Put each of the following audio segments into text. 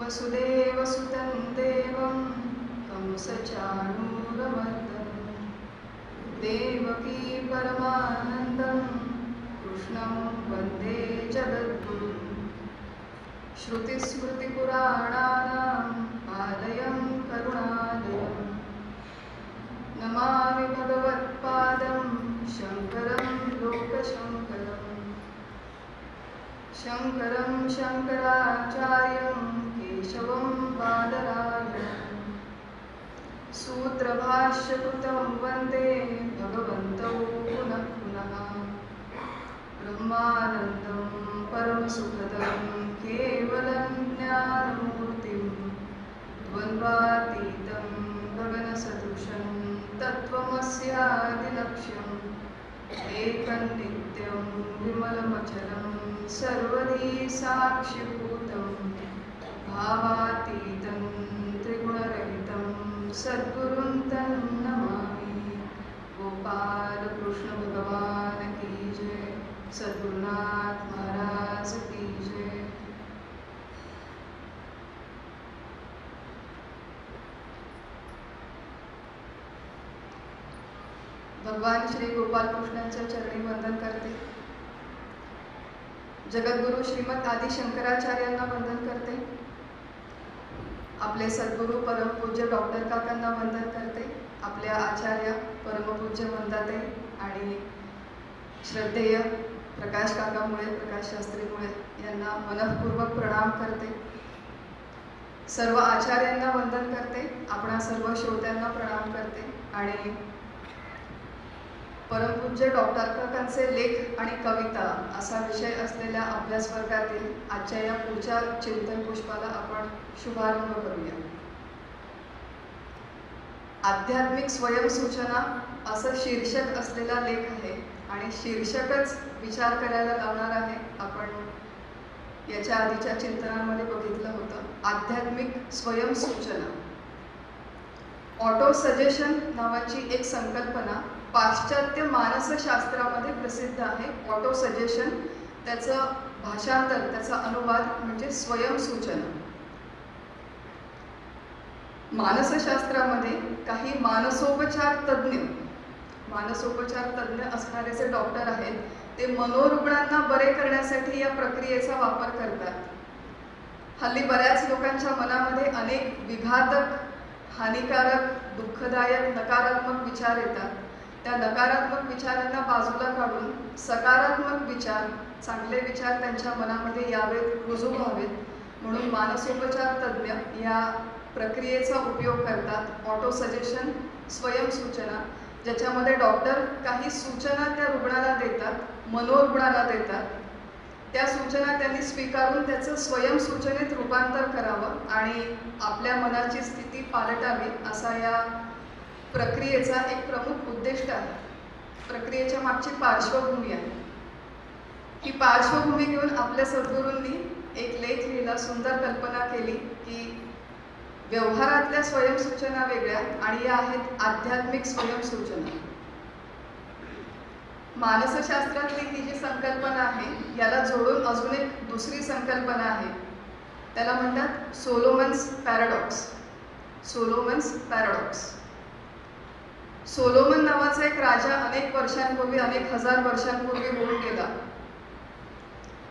वसुदेवसुतं देवं कंसचाणूरमर्दनं देवकी परमानन्दं कृष्णं वन्दे जगद्गुरुं श्रुतिस्मृतिपुराणानाम् आलयं करुणालयं नमामि भगवत्पादं शङ्करं लोकशङ्करम् शङ्करं शङ्कराचार्यं केशवं बादरायणं सूत्रभाष्यकृतं वन्दे भगवन्तौ पुनः पुनः ब्रह्मानन्दं परमसुखदं केवलं ज्ञानमूर्तिं द्वन्द्वातीतं गगनसदृशं तत्त्वमस्यादिलक्ष्यम् एकं नित्यं विमलमचलं सर्वदी साक्षिभूतं भावातीतं त्रिगुणरहितं सद्गुरुं तं नमामि। गोपाल कृष्ण भगवान की जय, सद्गुरुनाथ महाराज की जय। भगवान श्री गोपाल कृष्णांच्या चरणी वंदन करते। जगद्गुरु श्रीमद आदि शंकराचार्यांना वंदन करते। आपले सद्गुरु परमपूज्य डॉक्टर काकांना वंदन करते। आपल्या आचार्य परमपूज्य वंदाते आणि श्रद्धेय प्रकाश काकामुळे, प्रकाश शास्त्रीमुळे यांना मनःपूर्वक प्रणाम करते। सर्व आचार्यांना वंदन करते। आपणा सर्व श्रोत्यांना प्रणाम करते आणि परमपूज्य डॉक्टर काकांचे लेख आणि कविता असा विषय असलेल्या अभ्यास वर्गातील आजच्या या पुढच्या चिंतन पुष्पाला आपण शुभारंभ करूया। आध्यात्मिक स्वयंसूचना असं शीर्षक असलेला लेख आहे आणि शीर्षकच विचार करायला लावणार आहे। आपण याच्या आधीच्या चिंतनामध्ये बघितलं होतं आध्यात्मिक स्वयंसूचना। ऑटो सजेशन नावाची एक संकल्पना पाश्चात्य मानसशास्त्रामध्ये प्रसिद्ध आहे। ऑटो सजेशन, त्याचं भाषांतर, त्याचा अनुवाद म्हणजे स्वयंसूचना। मानसशास्त्रामध्ये काही मानसोपचार तज्ञ असणारे जे डॉक्टर आहेत ते मनोरुग्णांना बरे करण्यासाठी या प्रक्रियेचा वापर करतात। हल्ली बऱ्याच लोकांच्या मनामध्ये अनेक विघातक, हानिकारक, दुःखदायक, नकारात्मक विचार येतात। त्या नकारात्मक विचारांना बाजूला काढून सकारात्मक विचार, चांगले विचार त्यांच्या मनामध्ये यावेत, रुजू व्हावेत म्हणून मानसोपचार तज्ञ या प्रक्रियेचा उपयोग करतात। ऑटो सजेशन, स्वयंसूचना, ज्याच्यामध्ये डॉक्टर काही सूचना त्या रुग्णाला देतात, मनोरुग्णाला देतात। त्या सूचना त्यांनी स्वीकारून त्याचं स्वयंसूचनेत रूपांतर करावं आणि आपल्या मनाची स्थिती पालटावी असा या प्रक्रियेचा एक प्रमुख उद्दिष्ट आहे। प्रक्रियेच्या मागची पार्श्वभूमी आहे। ही पार्श्वभूमी घेऊन आपल्या सद्गुरूंनी एक लेख लिहिला, सुंदर कल्पना केली की व्यवहारातल्या स्वयंसूचना वेगळ्या आणि या आहेत आध्यात्मिक स्वयंसूचना। मानसशास्त्रातली ही जी संकल्पना आहे याला जोडून अजून एक दुसरी संकल्पना आहे, त्याला म्हणतात सोलोमन्स पॅराडॉक्स। सोलोमन नावाचा एक राजा अनेक वर्षांपूर्वी, अनेक हजार वर्षांपूर्वी होऊन गेला।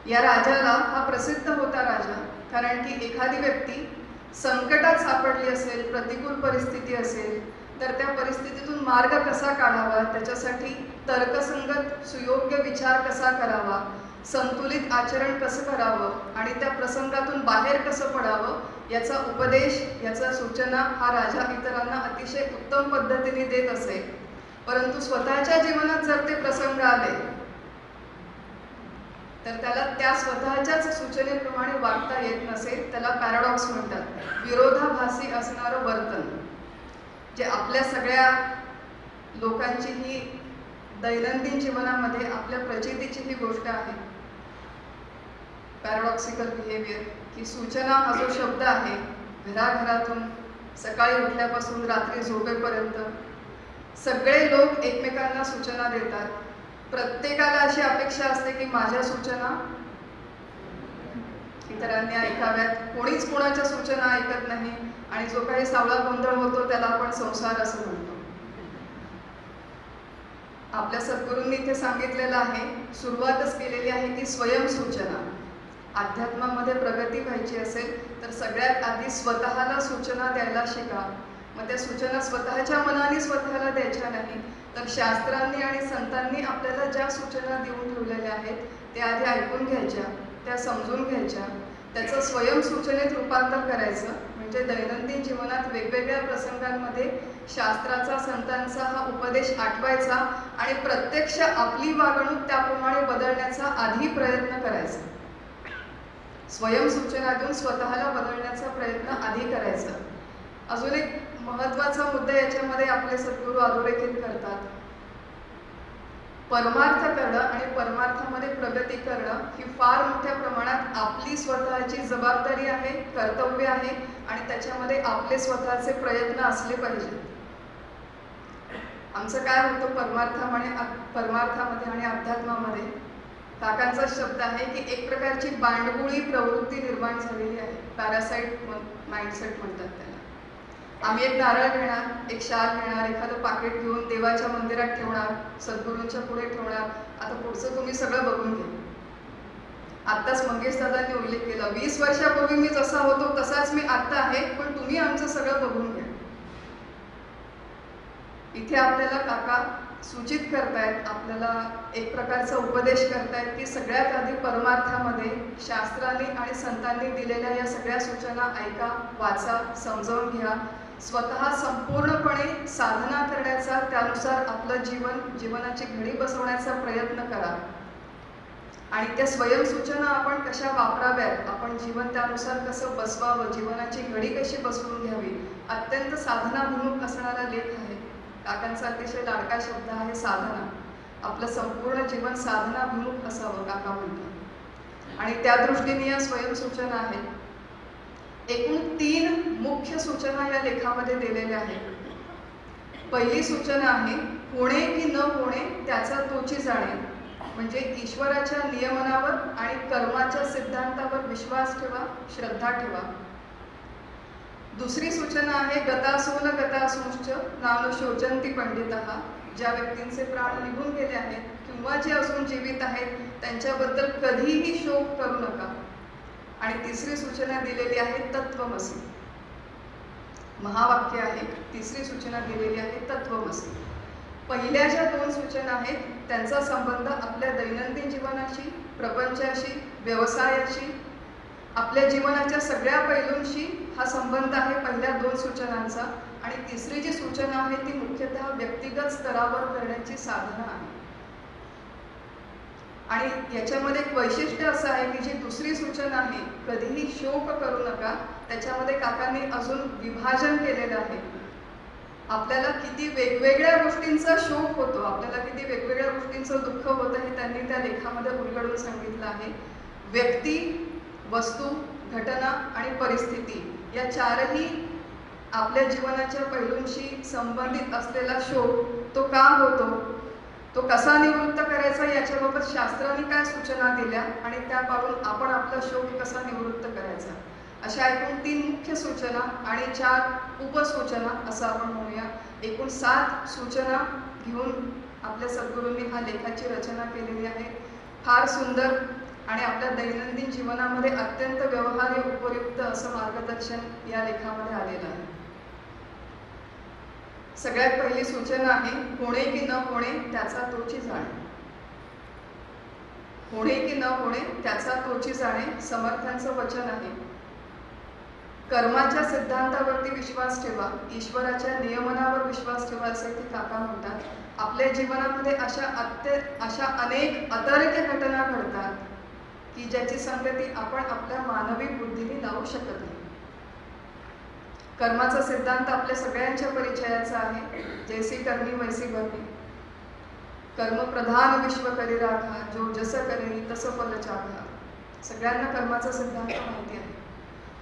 या राजाला, हा प्रसिद्ध होता राजा, कारण की एखादी व्यक्ती संकटात सापडली असेल, प्रतिकूल परिस्थिती असेल तर त्या परिस्थितीतून मार्ग कसा काढावा, त्याच्यासाठी तर्कसंगत सुयोग्य विचार कसा करावा, संतुलित आचरण कसं करावं आणि त्या प्रसंगातून बाहेर कसं पडावं याचा उपदेश, याचा सूचना हा राजा इतरांना अतिशय उत्तम पद्धतीने देत असे। परंतु स्वतःच्या जीवनात जर ते प्रसंग आले तर त्याला त्या स्वतःच्याच सूचनेप्रमाणे वागता येत नसेल, त्याला पॅराडॉक्स म्हणतात, विरोधाभासी असणारं वर्तन, जे आपल्या सगळ्या लोकांची ही दैनंदिन जीवनामध्ये आपल्या प्रचितीची ही गोष्ट आहे। पॅराडॉक्सिकल बिहेवियर, की सूचना हा जो शब्द आहे घराघरातून सकाळी उठल्यापासून रात्री झोपेपर्यंत सगळे लोक एकमेकांना सूचना देतात। प्रत्येकाला अशी अपेक्षा असते की माझ्या सूचना इतरांनी ऐकाव्यात. कोणीच कोणाच्या सूचना ऐकत नाही आणि जो काही सावळा गोंधळ होतो त्याला आपण संसार असं म्हणतो. आपल्या सद्गुरूंनी इथे सांगितलेलं आहे, सुरुवातच केलेली आहे की स्वयंसूचना. अध्यात्मामध्ये प्रगती व्हायची असेल तर सगळ्यात आधी स्वतःला सूचना द्यायला शिका. मग त्या सूचना स्वतःच्या मनाने स्वतःला द्यायच्या नाही, तर शास्त्रांनी आणि संतांनी आपल्याला ज्या सूचना देऊन ठेवलेल्या आहेत त्या आधी ऐकून घ्यायच्या, त्या समजून घ्यायच्या, त्याचं स्वयंसूचनेत रूपांतर करायचं. म्हणजे दैनंदिन जीवनात वेगवेगळ्या प्रसंगांमध्ये शास्त्राचा, संतांचा हा उपदेश आठवायचा आणि प्रत्यक्ष आपली वागणूक त्याप्रमाणे बदलण्याचा आधी प्रयत्न करायचा. स्वयंसूचनातून स्वतःला बदलण्याचा प्रयत्न आधी करायचा. अजून एक महत्त्वाचा मुद्दा याच्यामध्ये आपले सद्गुरू अधोरेखित करतात. परमार्थ करणं आणि परमार्थामध्ये प्रगती करणं ही फार मोठ्या प्रमाणात आपली स्वतःची जबाबदारी आहे, कर्तव्य आहे आणि त्याच्यामध्ये आपले स्वतःचे प्रयत्न असले पाहिजे. आमचं काय होतं परमार्थामध्ये आणि अध्यात्मामध्ये, काकांचा शब्द आहे की एक प्रकारची बांडगुळी प्रवृत्ती निर्माण झालेली आहे. पॅरासाइट माइंडसेट म्हणतात त्याला. आम्ही एक नारळ घेणार, एक शाल घेणार, एखादं पाकिट घेऊन देवाच्या मंदिरात ठेवणार, सद्गुरूंच्या पुढे ठेवणार. आता पुढचं तुम्ही सगळं बघून घ्या. आत्ताच मंगेश दादांनी उल्लेख केला, 20 वर्षापूर्वी मी जसा होतो तसाच मी आत्ता आहे, पण तुम्ही आमचं सगळं बघून घ्या. इथे आपल्याला काका सूचित करतायत, आपल्याला एक प्रकारचा उपदेश करतायत की सगळ्यात आधी परमार्थामध्ये शास्त्रांनी आणि संतांनी दिलेल्या या सगळ्या सूचना ऐका, वाचा, समजावून घ्या. स्वतः संपूर्णपणे साधना करण्याचा, त्यानुसार आपलं जीवनाची घडी बसवण्याचा प्रयत्न करा. आणि त्या स्वयंसूचना आपण कशा वापराव्यात, आपण जीवन त्यानुसार कसं बसवावं, जीवनाची घडी कशी बसवून घ्यावी, अत्यंत साधनाभिमुख असणारा लेख आहे. काकांचा अतिशय लाडका शब्द आहे साधना. आपलं संपूर्ण जीवन साधनाभिमुख असावं काका म्हणतात. आणि त्या दृष्टीने या स्वयंसूचना आहेत. एकूण 3 मुख्य सूचना या लेखामध्ये दिलेल्या आहेत. पहिली सूचना आहे, होणे की न होणे त्याचा तोची जाणे. म्हणजे ईश्वराच्या नियमनावर आणि कर्माच्या सिद्धांतावर विश्वास ठेवा, श्रद्धा ठेवा. दुसरी सूचना आहे, गतासून गतासूंश्च नानुशोचन्ति पंडितः. ज्या व्यक्तींचे प्राण निघून गेले आहेत किंवा जे अजून जीवित आहेत त्यांच्याबद्दल कधीही शोक करू नका. आणि तिसरी सूचना दिलेली आहे, तत्वमसी. महावाक्य आहे. तिसरी सूचना दिलेली आहे, तत्वमसी. पहिल्या ज्या 2 सूचना आहेत त्यांचा संबंध आपल्या दैनंदिन जीवनाशी, प्रपंचाशी, व्यवसायाशी, आपल्या जीवनाच्या सगळ्या पैलूंशी हा संबंध आहे पहिल्या 2 सूचनांचा. आणि तिसरी जी सूचना आहे ती मुख्यतः व्यक्तिगत स्तरावर करण्याची साधना आहे. आणि याच्यामध्ये एक वैशिष्ट्य असं आहे की जी दुसरी सूचना आहे, कधीही शोक करू नका, त्याच्यामध्ये काकांनी अजून विभाजन केलेलं आहे. आपल्याला किती वेगवेगळ्या गोष्टींचा शोक होतो, आपल्याला किती वेगवेगळ्या गोष्टींचं दुःख होतं हे त्यांनी त्या लेखामध्ये उलगडून सांगितलं आहे. व्यक्ती, वस्तू, घटना आणि परिस्थिती या 4ही आपल्या जीवनाच्या पैलूंशी संबंधित असलेला शोक तो का होतो, तो कसा निवृत्त करायचा याच्याबाबत शास्त्रांनी काय सूचना दिल्या आणि त्या पाळून आपण आपला शोक कसा निवृत्त करायचा. अशा एकूण 3 मुख्य सूचना आणि 4 उपसूचना असं आपण म्हणूया. एकूण 7 सूचना घेऊन आपल्या सद्गुरूंनी हा लेखाची रचना केलेली आहे. फार सुंदर आणि आपल्या दैनंदिन जीवनामध्ये अत्यंत व्यवहार्य, उपयुक्त असं मार्गदर्शन या लेखामध्ये आलेलं आहे. सगळ्यात पहिली सूचना आहे, होणे की न होणे त्याचा तोची जाणे. होणे की न होणे त्याचा तोची जाणे समर्थांचं वचन आहे. कर्माच्या सिद्धांतावरती विश्वास ठेवा, ईश्वराच्या नियमनावर विश्वास ठेवा असे ते काका म्हणतात. आपल्या जीवनामध्ये अशा अनेक अतर्क्य घटना घडतात की ज्याची संगती आपण आपल्या मानवी बुद्धीने लावू शकत नाही. कर्माचा सिद्धांत आपल्या सगळ्यांच्या परिचयाचा आहे. जैसी करणी वैसी भरणी. कर्म प्रधान विश्व करी राखा, जो जसं करेनी तसं फल चाखा. सगळ्यांना कर्माचा सिद्धांत माहिती आहे.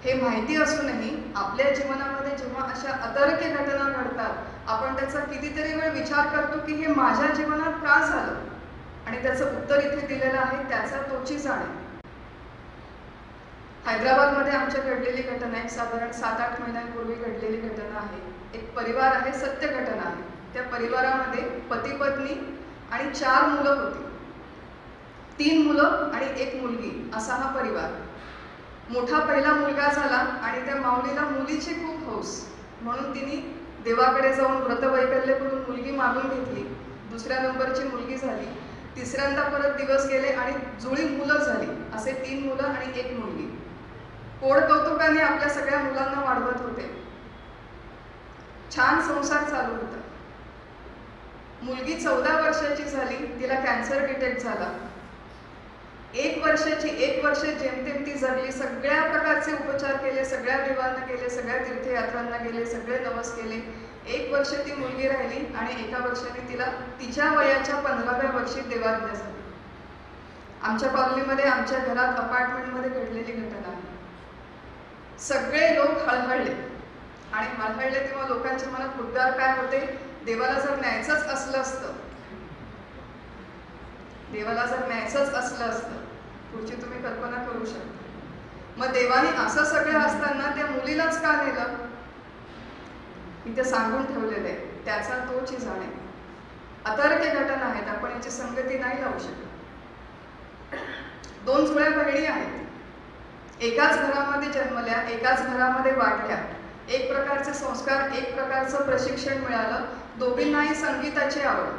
हे माहिती असूनही आपल्या जीवनामध्ये जेव्हा अशा अतर्क्य घटना घडतात आपण त्याचा कितीतरी वेळ विचार करतो की हे माझ्या जीवनात का झालं, आणि त्याचं उत्तर इथे दिलेलं आहे, त्याचा तोची जाणे. हैदराबादमध्ये आमच्या घडलेली घटना आहे, साधारण 7-8 महिन्यांपूर्वी घडलेली घटना आहे. एक परिवार आहे, सत्य घटना आहे. त्या परिवारामध्ये पती पत्नी आणि 4 मुलं होती. 3 मुलं आणि 1 मुलगी असा हा परिवार. मोठा पहिला मुलगा झाला आणि त्या माऊलीला मुलीची खूप हौस, म्हणून तिने देवाकडे जाऊन व्रतवैकल्य करून मुलगी मागून घेतली. दुसऱ्या नंबरची मुलगी झाली. तिसऱ्यांदा परत दिवस गेले आणि जुळी मुलं झाली. असे 3 मुलं आणि 1 मुलगी. कोड कौतुकाने आपल्या सगळ्या मुलांना वाढवत होते. छान संसार चालू होता. मुलगी 14 वर्षाची झाली, तिला कॅन्सर डिटेक्ट झाला. 1 वर्षाची, 1 वर्ष जेमतेम ती जगली. सगळ्या प्रकारचे उपचार केले, सगळ्या देवांना गेले, सगळ्या तीर्थयात्रांना गेले, सगळे नवस केले. 1 वर्ष ती मुलगी राहिली आणि 1 वर्षाने तिला तिच्या वयाच्या 15व्या वर्षी देवाज्ञा झाली. आमच्या कॉलनीमध्ये, आमच्या घरात, अपार्टमेंटमध्ये घडलेली घटना आहे. सगळे लोक हळहळले आणि हळहळले तेव्हा लोकांच्या मनात उद्गार काय होते, देवाला जर न्यायचंच असलं असतं, देवाला जर न्यायचंच असलं असतं, पुढची तुम्ही कल्पना करू शकता. मग देवाने असं सगळं असताना त्या मुलीलाच का नेलं? इथे सांगून ठेवलेलं आहे, त्याचा तोची जाणे. अतर्क्य घटना आहेत, आपण याची संगती नाही लावू शकत. 2 जुळ्या बहिणी आहेत, एकाच घरामध्ये जन्मल्या, एकाच घरामध्ये वाढल्या. एक प्रकारचे संस्कार, एक प्रकारचं प्रशिक्षण मिळालं. दोघींनाही संगीताची आवड.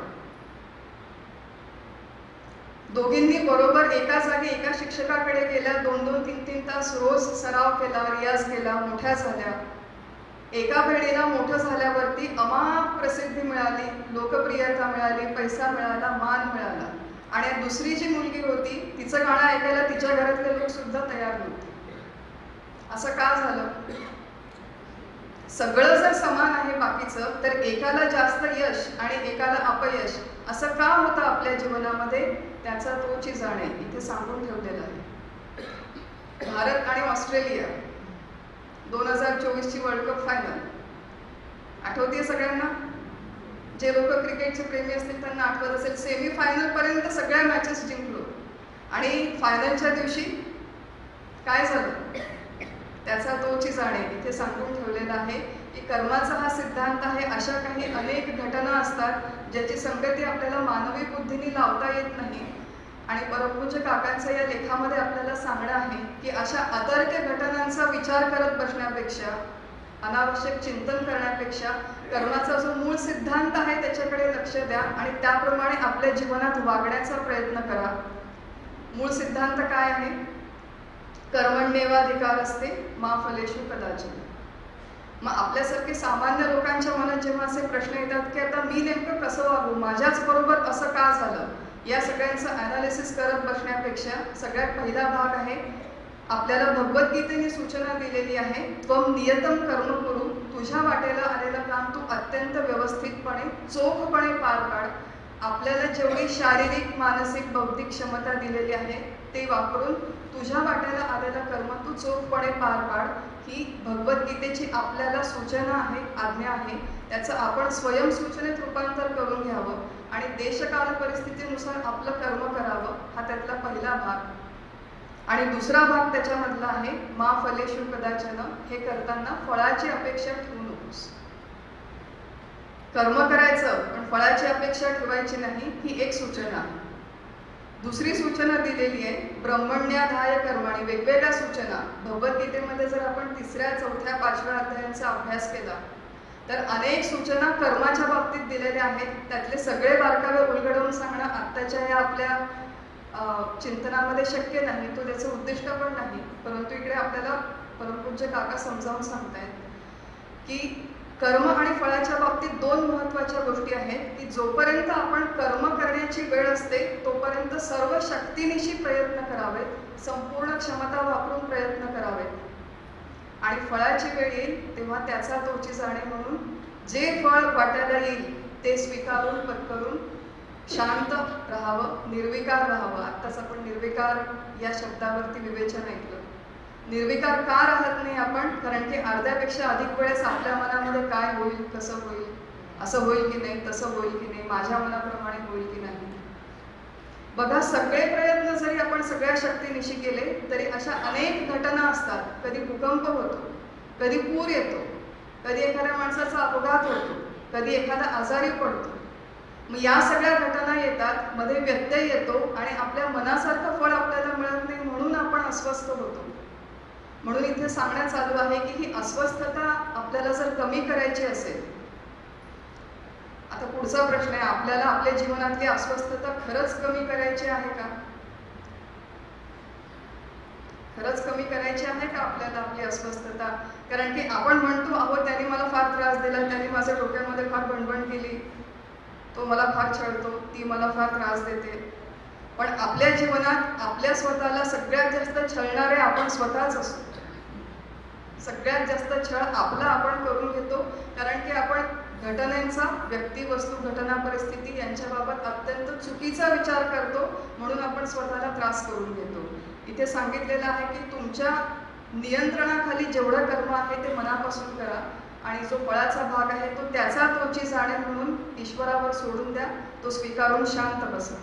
दोघींनी बरोबर एका जागी एका शिक्षकाकडे गेल्या. 2-2, 3-3 तास रोज सराव केला, रियाज केला, मोठ्या झाल्या. एका बहिणीला मोठं झाल्यावरती अमाप प्रसिद्धी मिळाली, लोकप्रियता मिळाली, पैसा मिळाला, मान मिळाला. आणि दुसरी जी मुलगी होती, तिचं गाणं ऐकायला तिच्या घरातले लोक सुद्धा तयार नव्हते. असं का झालं? सगळं जर समान आहे बाकीचं, तर एकाला जास्त यश आणि एकाला अपयश असं का होतं आपल्या जीवनामध्ये? त्याचा तोची जाणे इथे सांगून ठेवलेला आहे. भारत आणि ऑस्ट्रेलिया 2024ची वर्ल्ड कप फायनल आठवते सगळ्यांना? जे लोक क्रिकेटचे प्रेमी असतील त्यांना आठवत असेल. सेमी फायनल पर्यंत सगळ्या मॅचेस जिंकलो आणि फायनलच्या दिवशी काय झालं? त्याचा तोची जाणे इथे सांगून ठेवलेला आहे की कर्माचा हा सिद्धांत आहे. अशा काही अनेक घटना असतात ज्याची संगती आपल्याला मानवी बुद्धीने लावता येत नाही. आणि परमपूज्य काकांचं या लेखामध्ये आपल्याला सांगणं आहे की अशा अतर्क्य घटनांचा विचार करत बसण्यापेक्षा, अनावश्यक चिंतन करण्यापेक्षा कर्माचा जो मूळ सिद्धांत आहे त्याच्याकडे लक्ष द्या आणि त्याप्रमाणे आपल्या जीवनात वागण्याचा प्रयत्न करा. मूळ सिद्धांत काय आहे? कर्मण्येवाधिकारस्ते मा फलेषु कदाचन. मग आपल्यासारखे सामान्य लोकांच्या मनात जेव्हा असे प्रश्न येतात की आता मी नेमकं कसं वागू, माझ्याच बरोबर असं का झालं, या सगळ्यांचं ॲनालिसिस करत बसण्यापेक्षा सगळ्यात पहिला भाग आहे, आपल्याला भगवद्गीतेने सूचना दिलेली आहे, त्वम नियतम कर्म करू. तुझ्या वाटेला आलेलं काम तू अत्यंत व्यवस्थितपणे, चोखपणे पार पाड. आपल्याला जेवढी शारीरिक, मानसिक, बौद्धिक क्षमता दिलेली आहे ते वापरून तुझ्या वाटेला आलेलं कर्म तू चोखपणे पार पाड. ही भगवद्गीतेची आपल्याला सूचना आहे, आज्ञा आहे. त्याचं आपण स्वयंसूचनेत रूपांतर करून घ्यावं आणि देशकाल परिस्थितीनुसार आपलं कर्म करावं. हा त्यातला पहिला भाग. आणि दुसरा भाग त्याच्यामधला आहे मा फलेषु कदाचन. हे करताना फळाची अपेक्षा ठेवू नकोस. कर्म करायचं पण फळाची अपेक्षा ठेवायची नाही, ही एक सूचना आहे. दुसरी सूचना दिलेली आहे ब्रह्मण्याधाय कर्माणि. वेगवेगळ्या सूचना भगवद्गीतेमध्ये जर आपण 3ऱ्या, 4थ्या, 5व्या अध्यायांचा अभ्यास केला तर अनेक सूचना कर्माच्या बाबतीत दिलेल्या आहेत. त्यातले सगळे बारकावे उलगडवून सांगणं आत्ताच्या या आपल्या चिंतनामध्ये शक्य नाही, तो त्याचं उद्दिष्ट पण नाही. परंतु इकडे आपल्याला परमपूज्य काका समजावून सांगतायत की कर्म आणि फळाच्या बाबतीत 2 महत्त्वाच्या गोष्टी आहेत की जोपर्यंत आपण कर्म करण्याची वेळ असते तोपर्यंत सर्व शक्तीनिशी प्रयत्न करावेत, संपूर्ण क्षमता वापरून प्रयत्न करावेत. आणि फळाची वेळ येईल तेव्हा त्याचा तोची जाणे म्हणून जे फळ वाटायला येईल ते स्वीकारून पत्करून शांत राहावं, निर्विकार राहावं. आत्ताच आपण निर्विकार या शब्दावरती विवेचन ऐकलं. निर्विकार का राहत नाही आपण? कारण की अर्ध्यापेक्षा अधिक वेळेस आपल्या मनामध्ये काय होईल, कसं होईल, असं होईल की नाही, तसं होईल की नाही, माझ्या मनाप्रमाणे होईल की नाही, बघा, सगळे प्रयत्न जरी आपण सगळ्या शक्तीनिशी केले तरी अशा अनेक घटना असतात. कधी भूकंप होतो, कधी पूर येतो, कधी एखाद्या माणसाचा अपघात होतो, कधी एखादा आजारी पडतो. मग या सगळ्या घटना येतात, मध्ये व्यत्यय येतो आणि आपल्या मनासारखं फळ आपल्याला मिळत नाही, म्हणून आपण अस्वस्थ होतो. म्हणून इथे सांगण्यात चालू आहे की ही अस्वस्थता आपल्याला जर कमी करायची असेल, आता पुढचा प्रश्न आहे, आपल्याला आपल्या जीवनातली अस्वस्थता खरंच कमी करायची आहे का? खरंच कमी करायची आहे का आपल्याला आपली अस्वस्थता? कारण की आपण म्हणतो, अहो त्याने मला फार त्रास दिला, त्याने माझ्या डोक्यामध्ये फार बणबण केली, तो मला फार छळतो, ती मला फार त्रास देते. पण आपल्या जीवनात आपल्या स्वतःला सगळ्यात जास्त छळणारे आपण स्वतःच असतो. सगळ्यात जास्त छळ आपला आपण करून घेतो, कारण की आपण घटनांचा, व्यक्ती, वस्तू, घटना, परिस्थिती यांच्याबाबत अत्यंत चुकीचा विचार करतो, म्हणून आपण स्वतःला त्रास करून घेतो. इथे सांगितलेलं आहे की तुमच्या नियंत्रणाखाली जेवढं कर्म आहे ते मनापासून करा आणि जो फळाचा भाग आहे तो त्याचा तोची जाणीव म्हणून ईश्वरावर सोडून द्या, तो स्वीकारून शांत बसा.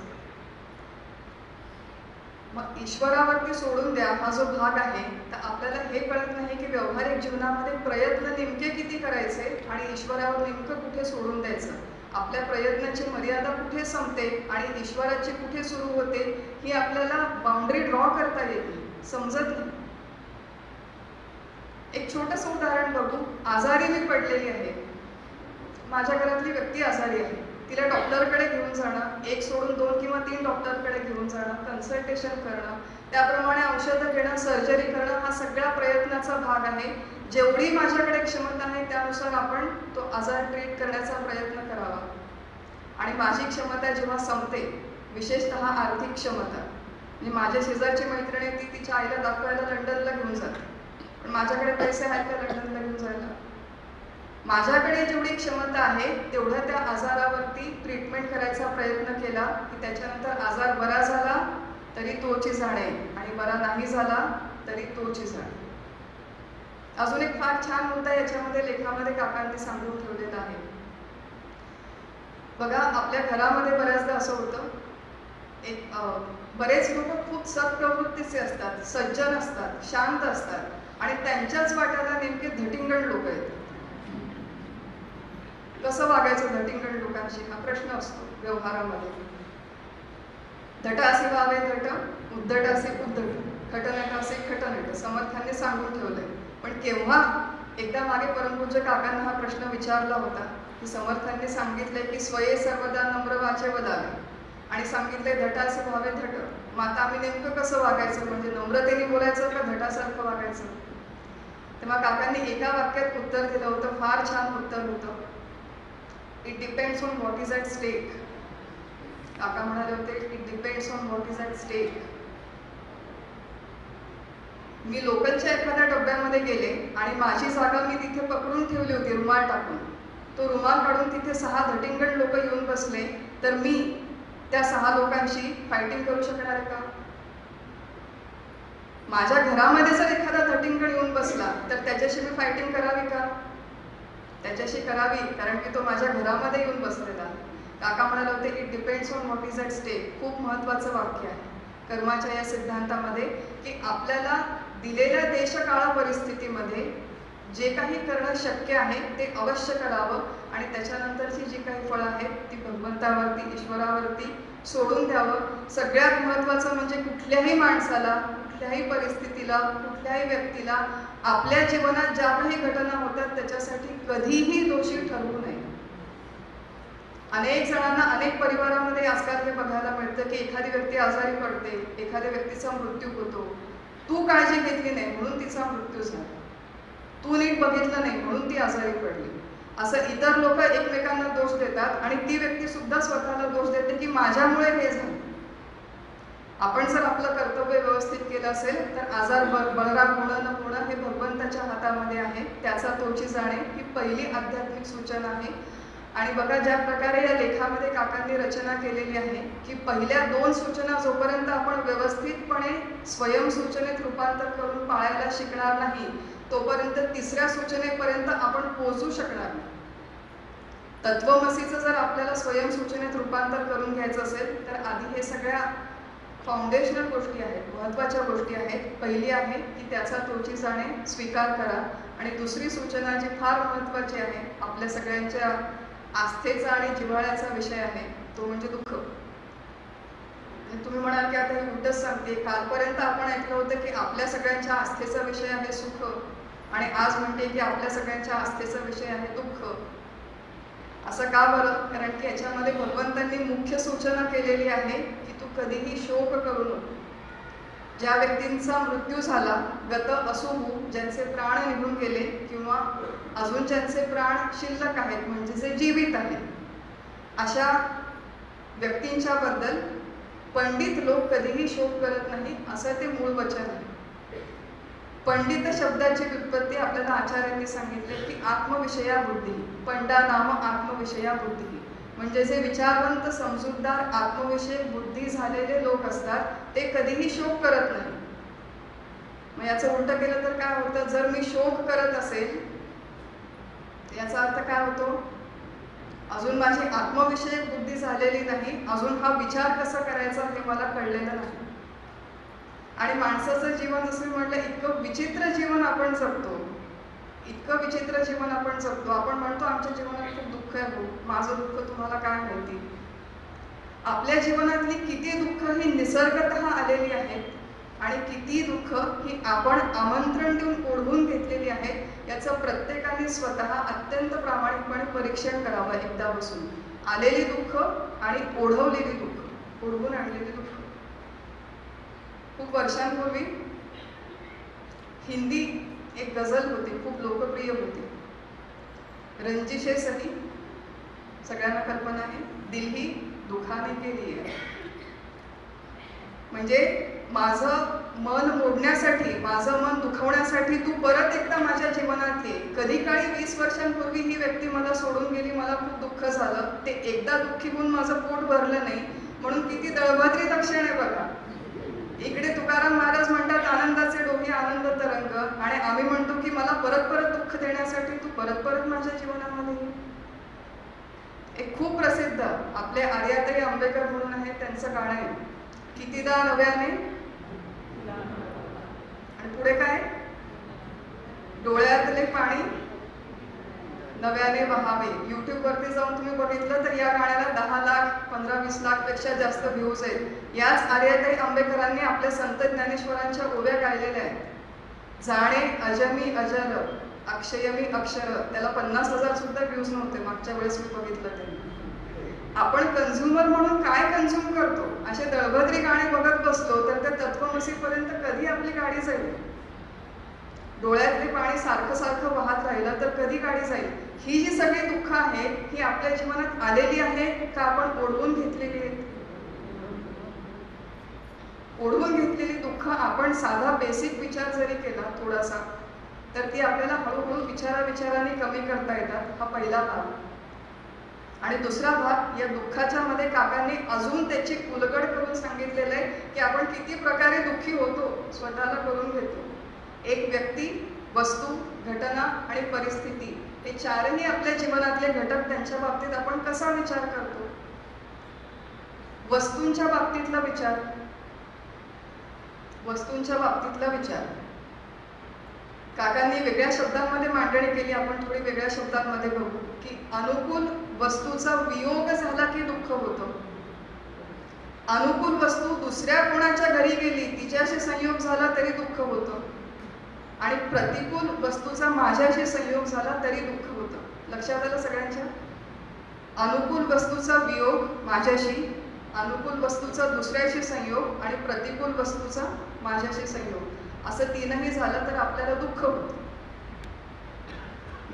मग ईश्वरावरती सोडून द्या हा जो भाग आहे, तर आपल्याला हे कळत नाही की व्यावहारिक जीवनामध्ये प्रयत्न नेमके किती करायचे आणि ईश्वरावर नेमकं कुठे सोडून द्यायचं. आपल्या प्रयत्नाची मर्यादा कुठे संपते आणि ईश्वराची कुठे सुरू होते, ही आपल्याला बाउंड्री ड्रॉ करता येते, समजत नाही. एक छोटंसं उदाहरण बघू. आजारी मी पडलेली आहे, माझ्या घरातली व्यक्ती आजारी आहे, तिला डॉक्टरकडे घेऊन जाणं, एक सोडून 2 किंवा 3 डॉक्टरकडे घेऊन जाणं, कन्सल्टेशन करणं, त्याप्रमाणे औषधं घेणं, सर्जरी करणं, हा सगळा प्रयत्नाचा भाग आहे. जेवढी माझ्याकडे क्षमता आहे त्यानुसार आपण तो आजार ट्रीट करण्याचा प्रयत्न करावा. आणि माझी क्षमता जेव्हा संपते, विशेषतः आर्थिक क्षमता, म्हणजे माझ्या शेजारची मैत्रिणी ती तिच्या आईला दाखवायला लंडनला घेऊन जाते, पण माझ्याकडे पैसे आहेत का लंडनला घेऊन जायला? माझ्याकडे जेवढी क्षमता आहे तेवढं त्या आजारावरती ट्रीटमेंट करायचा प्रयत्न केला की त्याच्यानंतर आजार बरा झाला तरी तोची जाणीव आणि बरा नाही झाला तरी तोची जाणीव. अजून एक फार छान मुद्दा याच्यामध्ये लेखामध्ये काकांनी सांगून ठेवलेला आहे. बघा, आपल्या घरामध्ये बऱ्याचदा असं होतं, बरेच लोक खूप सत्प्रवृत्तीचे असतात, सज्जन असतात, शांत असतात आणि त्यांच्याच वाट्याला नेमके धटिंगण लोक आहेत. कसं वागायचं धटिंगण लोकांशी हा प्रश्न असतो व्यवहारामध्ये. धटासी वावे धट, उद्धटासी उद्धट, खटनटासी खटनट, समर्थांनी सांगून ठेवलंय. पण केव्हा एकदा मागे परमपूज्य काकांना हा प्रश्न विचारला होता की समर्थांनी सांगितलंय की स्वये सर्वदा नम्र वाचे वदावे आणि सांगितलंय धटासी व्हावे धट, मग आता आम्ही नेमकं कसं वागायचं, म्हणजे नम्रतेने बोलायचं का धटासारखं वागायचं? तेव्हा काकांनी एका वाक्यात उत्तर दिलं होतं, फार छान उत्तर होतं. It depends on what is at stake. काका म्हणाले होते, it depends on what is at stake. मी लोकलच्या एखाद्या डब्यामध्ये गेले आणि माझी जागा मी तिथे पकडून ठेवली होती रुमाल टाकून, तो रुमाल काढून तिथे 6 धटिंगण लोक येऊन बसले, तर मी त्या 6 लोकांशी फायटिंग करू शकणार आहे का? माझ्या घरामध्ये जर एखादा धटिंगण येऊन बसला तर त्याच्याशी मी फायटिंग करावी का? त्याच्याशी करावी, कारण की तो माझ्या घरामध्ये येऊन बसलेला आहे. काका म्हणाले होते, it depends on what is at stake. खूप महत्त्वाचं वाक्य आहे कर्माच्या या सिद्धांतामध्ये की आपल्याला दिलेल्या देशकाळ परिस्थितीमध्ये जे काही करणं शक्य आहे ते अवश्य करावं आणि त्याच्यानंतरची जी काही फळं आहेत ती भगवंतावरती, ईश्वरावरती सोडून द्यावं. सगळ्यात महत्त्वाचं म्हणजे कुठल्याही माणसाला, कुठल्याही परिस्थितीला, कुठल्याही व्यक्तीला आपल्या जीवनात ज्या काही घटना होतात त्याच्यासाठी कधीही दोषी ठरवू नये. अनेक जणांना, अनेक परिवारामध्ये आजकाल हे बघायला मिळतं की एखादी व्यक्ती आजारी पडते, एखाद्या व्यक्तीचा मृत्यू होतो, तू काळजी घेतली नाही म्हणून तिचा मृत्यू झाला, तू नीट बघितलं नाही म्हणून ती आजारी पडली, असं इतर लोक एकमेकांना दोष देतात आणि ती व्यक्ती सुद्धा स्वतःला दोष देते की माझ्यामुळे हे झालं. आपण जर आपलं कर्तव्य व्यवस्थित केलं असेल तर आजार बळराग होणं न होणं हे भगवंताच्या हातामध्ये आहे, त्याचा तोची जाणीव ही पहिली आध्यात्मिक सूचना आहे. आणि बघा, ज्या प्रकारे या लेखामध्ये काकांनी रचना केलेली आहे की पहिल्या 2 सूचना जोपर्यंत आपण व्यवस्थितपणे स्वयंसूचनेत रूपांतर करून पाळायला शिकणार नाही तोपर्यंत 3ऱ्या सूचनेपर्यंत आपण पोहोचू शकणार नाही. तत्वमसीचं जर आपल्याला स्वयंसूचनेत रूपांतर करून घ्यायचं असेल तर आधी हे सगळ्या फाउंडेशनल गोष्टी आहेत, महत्त्वाच्या गोष्टी आहेत. पहिली आहे की त्याचा तोची जाणे स्वीकार करा. आणि दुसरी सूचना जी फार महत्त्वाची आहे, आपल्या सगळ्यांच्या आस्थेचा आणि जिव्हाळ्याचा विषय आहे, तो म्हणजे दुःख. तुम्ही म्हणाल की आता हे उलटच सांगते, कालपर्यंत आपण ऐकलं होतं की आपल्या सगळ्यांच्या आस्थेचा विषय आहे सुख, आणि आज म्हणते की आपल्या सगळ्यांच्या आस्थेचा विषय आहे दुःख. असं का बरं? कारण की याच्यामध्ये भगवंतांनी मुख्य सूचना केलेली आहे की तू कधीही शोक करू नको. ज्या व्यक्तींचा मृत्यू झाला, गत असुभू, ज्यांचे प्राण निघून गेले किंवा अजून ज्यांचे प्राण शिल्लक आहेत म्हणजे जे जीवित आहेत, अशा व्यक्तींच्या बद्दल पंडित लोक कधीही शोक करत नाही, असं ते मूळ वचन आहे. पंडित शब्दाची व्युत्पत्ती आपल्याला आचार्यांनी सांगितले की आत्मविषया बुद्धी, पंडा नाम आत्मविषया बुद्धी, म्हणजे जे विचारवंत समजूतदार आत्मविषयक बुद्धी झालेले लोक असतात ते कधीही शोक करत नाही. मग याचं उलट केलं तर काय होतं? जर मी शोक करत असेल याचा अर्थ काय होतो? अजून माझी आत्मविषयक बुद्धी झालेली नाही, अजून हा विचार कसा करायचा हे मला कळलेलं नाही. आणि माणसाचं जीवन असं म्हटलं, इतकं विचित्र जीवन आपण जगतो, इतकं विचित्र जीवन आपण जगतो. आपण म्हणतो आमच्या जीवनात खूप दुःख आहे, माझं दुःख तुम्हाला काय माहिती. आपल्या जीवनातली किती दुःख ही निसर्गतः आलेली आहेत आणि किती दुःख ही आपण आमंत्रण देऊन ओढवून घेतलेली आहेत, याचं प्रत्येकाने स्वतः अत्यंत प्रामाणिकपणे परीक्षण करावं. एकदा बसून आलेली दुःख आणि ओढवलेली दुःख, ओढवून आणलेली दुःख. खूप वर्षांपूर्वी हिंदी एक गझल होती, खूप लोकप्रिय होती, रंजिशे सही, सगळ्यांना कल्पना आहे, दिल ही दुखाने केली आहे. म्हणजे माझं मन मोडण्यासाठी, माझं मन दुखवण्यासाठी तू परत एकदा माझ्या जीवनात ये. कधी काळी 20 वर्षांपूर्वी ही व्यक्ती मला सोडून गेली, मला खूप दुःख झालं, ते एकदा दुःखी होऊन माझं पोट भरलं नाही, म्हणून किती दळभद्री लक्षण आहे बघा. इकडे तुकाराम महाराज म्हणतात आनंदाचे डोहे आनंद तरंग, आणि आम्ही म्हणतो की मला परत परत दुःख देण्यासाठी तू परत परत माझ्या जीवनामध्ये ये. एक खूप प्रसिद्ध आपले आर्याताई आंबेकर म्हणून आहे, त्यांचं गाणं आहे, कितीदा नव्याने, आणि पुढे काय, डोळ्यातले पाणी नव्याने वहावे. युट्यूबवरती जाऊन तुम्ही बघितलं तर या गाण्याला 10 लाख 15-20 लाख पेक्षा जास्त व्ह्यूज आहेत. याच आर्याताई आंबेकरांनी आपल्या संत ज्ञानेश्वरांच्या ओव्या गायलेल्या आहेत. जाणे अजमी अजर, अक्षयमी अक्षर, त्याला 50,000 सुद्धा व्ह्यूज नव्हते मागच्या वेळेस मी बघितलं ते. आपण कन्झ्युमर म्हणून काय कन्झ्युम करतो? असे दळभद्री गाणे बघत बसलो तर त्या तत्वमसीपर्यंत कधी आपली गाडी जाईल? डोळ्यातले पाणी सारखं सारखं वाहत राहिलं तर कधी गाडी जाईल? ही जी सगळी दुःख आहे ही आपल्या जीवनात आलेली आहे का आपण ओढवून घेतलेली आहेत? ओढवून घेतलेली दुःख आपण साधा बेसिक विचार जरी केला थोडासा, तर ती आपल्याला हळूहळू विचाराने कमी करता येतात. हा पहिला भाग. आणि दुसरा भाग, या दुःखाच्या मध्ये काकांनी अजून त्याची उलगड करून सांगितलेलं आहे की आपण किती प्रकारे दुःखी होतो, स्वतःला करून घेतो. एक व्यक्ती, वस्तू, घटना आणि परिस्थिती, हे चारही आपल्या जीवनातले घटक, त्यांच्या बाबतीत आपण कसा विचार करतो? वस्तूंच्या बाबतीतला विचार, वस्तूंच्या बाबतीतला विचार काकांनी वेगळ्या शब्दांमध्ये मांडणी केली, आपण थोडी वेगळ्या शब्दांमध्ये बघू की अनुकूल वस्तूचा वियोग झाला की दुःख होतं. अनुकूल वस्तू दुसऱ्या कोणाच्या घरी गेली, तिच्याशी संयोग झाला तरी दुःख होतं, आणि प्रतिकूल वस्तूचा माझ्याशी संयोग झाला तरी दुःख होतं. लक्षात आलं सगळ्यांच्या? अनुकूल वस्तूचा वियोग माझ्याशी, अनुकूल वस्तूचा दुसऱ्याशी संयोग आणि प्रतिकूल वस्तूचा माझ्याशी संयोग, असं तीनही झालं तर आपल्याला दुःख होतं.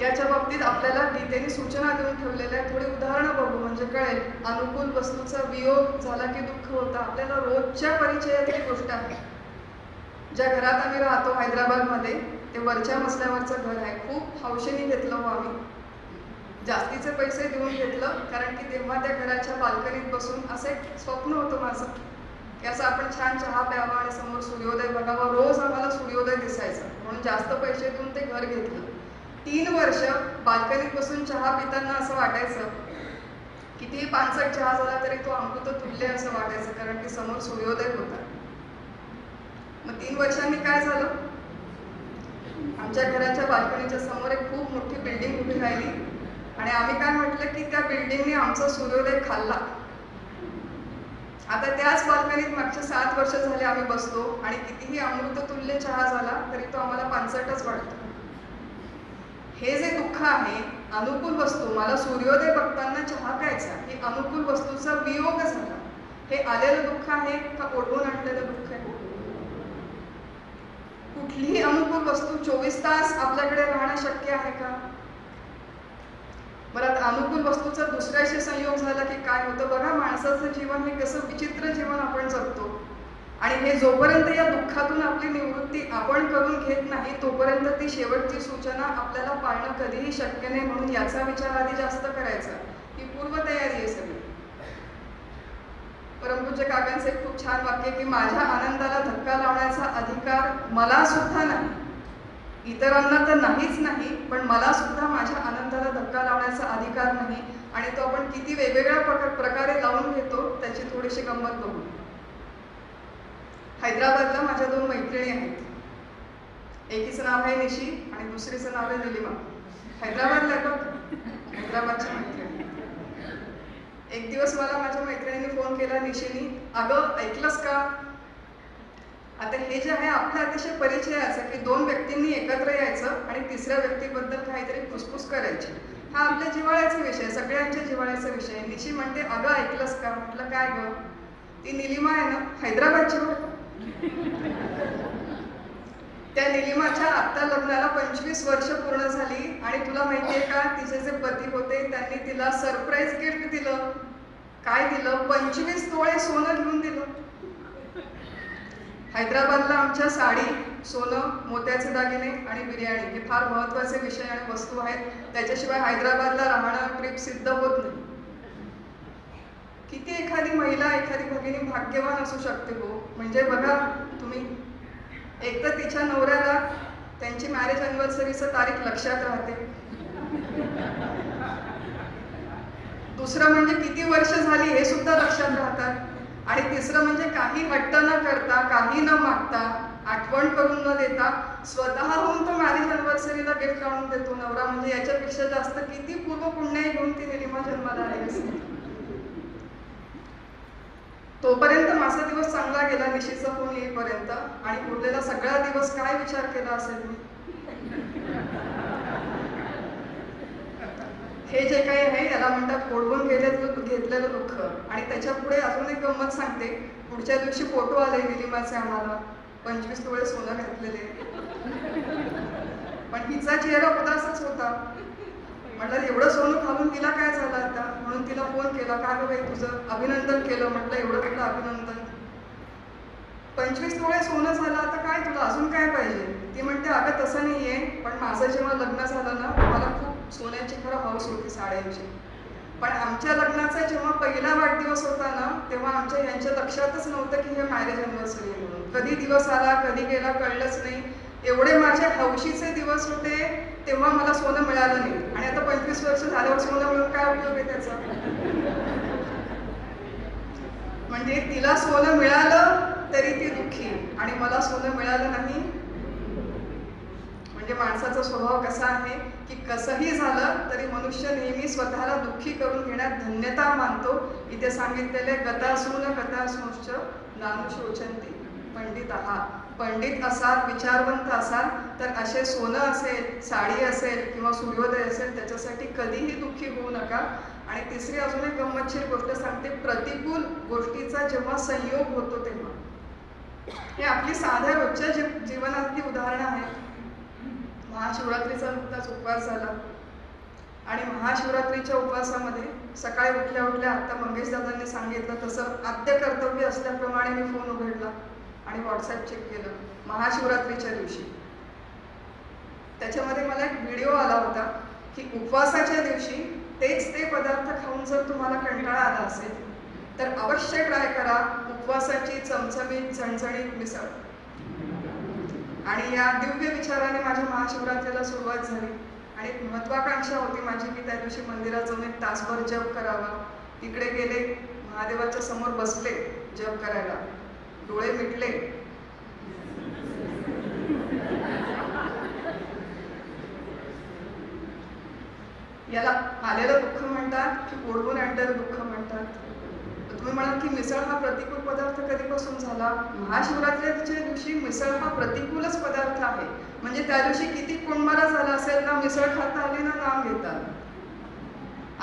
याच्या बाबतीत आपल्याला गीतेने सूचना देऊन ठेवलेल्या आहे. थोडी उदाहरणं बघू म्हणजे कळेल. अनुकूल वस्तूचा वियोग झाला की दुःख होतं, आपल्याला रोजच्या परिचयातली गोष्ट आहे. ज्या घरात आम्ही राहतो हैदराबादमध्ये, ते वरच्या मजल्यावरचं घर आहे. खूप हौशेने घेतलं हो आम्ही, जास्तीचे पैसे देऊन घेतलं, कारण की तेव्हा त्या घराच्या बाल्कनीत बसून असं एक स्वप्न होतं माझं की असं आपण छान चहा प्यावा आणि समोर सूर्योदय बघावा. रोज आम्हाला सूर्योदय दिसायचा, म्हणून जास्त पैसे देऊन ते घर घेतलं. 3 वर्ष बाल्कनीत बसून चहा पिताना असं वाटायचं कितीही पानसट चहा झाला तरी तो अमृत तुल्य असं वाटायचं, कारण की समोर सूर्योदय होता. मग 3 वर्षांनी काय झालं, आमच्या घराच्या बाल्कनीच्या समोर एक खूप मोठी बिल्डिंग उभी राहिली आणि आम्ही काय म्हटलं की त्या बिल्डिंगने आमचा सूर्योदय खाल्ला. आता त्याच बाल्कनीत मागच्या 7 वर्ष झाले आम्ही बसतो आणि कितीही अमृततुल्य चहा झाला तरी तो आम्हाला पानसटच वाटतो. हे जे दुःख आहे, अनुकूल वस्तू, मला सूर्योदय बघताना चहा प्यायचा, ही अनुकूल वस्तूचा वियोग झाला. हे आलेलं दुःख आहे का ओढवून आणलेलं दुःख आहे? कुठलीही अनुकूल वस्तू 24 तास आपल्याकडे राहणं शक्य आहे का? बरं, अनुकूल वस्तूचा दुसऱ्याशी संयोग झाला की काय होतं बघा. माणसाचं जीवन हे कसं विचित्र जीवन आपण जगतो आणि हे जोपर्यंत या दुःखातून आपली निवृत्ती आपण करून घेत नाही तोपर्यंत ती शेवटची सूचना आपल्याला पाळणं कधीही शक्य नाही. म्हणून याचा विचार आधी जास्त करायचा. ही पूर्वतयारी आहे सगळी. परमपूज्य काकांचं एक खूप छान वाक्य की माझ्या आनंदाला धक्का लावण्याचा अधिकार मला सुद्धा नाही, इतरांना तर नाहीच नाही, पण मला सुद्धा माझ्या आनंदाला धक्का लावण्याचा अधिकार नाही. आणि तो आपण किती वेगवेगळ्या प्रकारे लावून घेतो त्याची थोडीशी गंमत बघू. हैदराबादला माझ्या 2 मैत्रिणी आहेत. एकीचं नाव आहे निशी आणि दुसरीचं नाव आहे निलिमा. हैदराबादला बघ, हैदराबादच्या मैत्रिणी. एक दिवस मला माझ्या मैत्रिणीने फोन केला निशीनी, अगं ऐकलंस का? आता हे जे आहे आपल्या अतिशय परिचयाचं की 2 व्यक्तींनी एकत्र यायचं आणि तिसऱ्या व्यक्तीबद्दल काहीतरी फुसफुस करायची. हा आपल्या जिव्हाळ्याचा विषय, सगळ्यांच्या जिव्हाळ्याचा विषय. निशी म्हणते, अगं ऐकलंस का? म्हटलं काय ग? ती निलिमा आहे ना, हैदराबादची बरं. त्या निलिमाच्या आत्ता लग्नाला 25 वर्ष पूर्ण झाली आणि तुला माहितीये का, तिचे जे पती होते त्यांनी तिला सरप्राईज गिफ्ट दिलं. काय दिलं? 25 तोळे सोनं घेऊन दिलं. हैदराबादला आमच्या साडी, सोनं, मोत्याचे दागिने आणि बिर्याणी हे फार महत्त्वाचे विषय आणि वस्तू आहेत. त्याच्याशिवाय हैदराबादला राहणं ट्रिप सिद्ध होत नाही. किती एखादी महिला, एखादी भगिनी भाग्यवान असू शकते हो. म्हणजे बघा तुम्ही, एक तर तिच्या नवऱ्याला त्यांची मॅरेज अॅनिव्हर्सरीचं तारीख लक्षात राहते. दुसरं म्हणजे किती वर्ष झाली हे सुद्धा लक्षात राहतात. आणि तिसरं म्हणजे काही हट्ट न करता, काही न मागता, आठवण करून न देता स्वतःहून तो मॅरेज अॅनिव्हर्सरीला गिफ्ट आणून देतो नवरा. म्हणजे याच्यापेक्षा जास्त किती पूर्व पुण्य घेऊन ती निलिमा जन्माला आली असेल. तोपर्यंत माझा दिवस चांगला गेला निशीचा फोन येईपर्यंत. आणि उरलेला सगळा दिवस काय विचार केला असेल मी. हे जे काही आहे याला म्हणतात ओढवून घेतलेलं दुःख. आणि त्याच्या पुढे अजून एक गंमत सांगते. पुढच्या दिवशी फोटो आले निलिमाचे आम्हाला, 25 तोळे सोनं घातलेले. पण हिचा चेहरा उदासच होता. म्हटलं एवढं सोनं घालून तिला काय झालं आता, म्हणून तिला फोन केला. काय गं बाई तुझं अभिनंदन केलं. म्हटलं एवढं तुला अभिनंदन, 25 तोळे सोनं झालं, आता काय तुला अजून काय पाहिजे? ती म्हणते अगं तसं नाहीये, पण माझं जेव्हा लग्न झालं ना मला खूप सोन्याची खरं हौस होती साड्यांची. पण आमच्या लग्नाचा जेव्हा पहिला वाढदिवस होता ना तेव्हा आमच्या यांच्या लक्षातच नव्हतं की हे मॅरेज अॅनिव्हर्सरी म्हणून. कधी दिवस आला कधी गेला कळलंच नाही. एवढे माझ्या हौशीचे दिवस होते तेव्हा मला सोनं मिळालं नाही. आणि आता 25 वर्ष झाल्यावर सोनं मिळून काय उपयोग आहे त्याचा? म्हणजे तिला सोनं मिळालं तरी ती दुःखी आणि मला सोनं मिळालं नाही. म्हणजे माणसाचा स्वभाव कसा आहे की कसंही झालं तरी मनुष्य नेहमी स्वतःला दुःखी करून घेण्यात धन्यता मानतो. इथे सांगितलेले गतासून कथासूंश्च नानुशोचन्ति पंडितः. पंडित असाल, विचारवंत असाल तर असे सोनं असेल, साडी असेल किंवा सूर्योदय असेल त्याच्यासाठी कधीही दुःखी होऊ नका. आणि तिसरी अजून एक गंमतशीर गोष्ट सांगते. प्रतिकूल गोष्टीचा जेव्हा संयोग होतो तेव्हा, हे आपली साध्या रोजच्या जीवनातली उदाहरणं आहेत. महाशिवरात्रीचा नुकताच उपवास झाला आणि महाशिवरात्रीच्या उपवासामध्ये सकाळी उठल्या उठल्या आता मंगेश दादांनी सांगितलं तसं आद्य कर्तव्य असल्याप्रमाणे मी फोन उघडला आणि व्हॉट्सॲप चेक केलं महाशिवरात्रीच्या दिवशी. त्याच्यामध्ये मला एक व्हिडिओ आला होता की उपवासाच्या दिवशी तेच ते पदार्थ खाऊन जर तुम्हाला कंटाळा आला असेल तर अवश्य ट्राय करा उपवासाची चमचमीत झणझणीत मिसळ. आणि या दिव्य विचाराने माझ्या महाशिवरात्रीला सुरुवात झाली आणि एक महत्वाकांक्षा होती माझी की त्या दिवशी मंदिरात जाऊन एक तासभर जप करावा. तिकडे गेले, महादेवाच्या समोर बसले जप करायला, डोळे मिटले. याला आलेलं दुःख म्हणतात की ओढवून आणलेलं दुःख म्हणतात. तुम्ही म्हणाल की मिसळ हा प्रतिकूल पदार्थ कधीपासून झाला? महाशिवरात्रीच्या दिवशी मिसळ हा प्रतिकूलच पदार्थ आहे. म्हणजे त्या दिवशी किती कोंडमारा झाला असेल ना, मिसळ खाता आली ना नाम घेतात.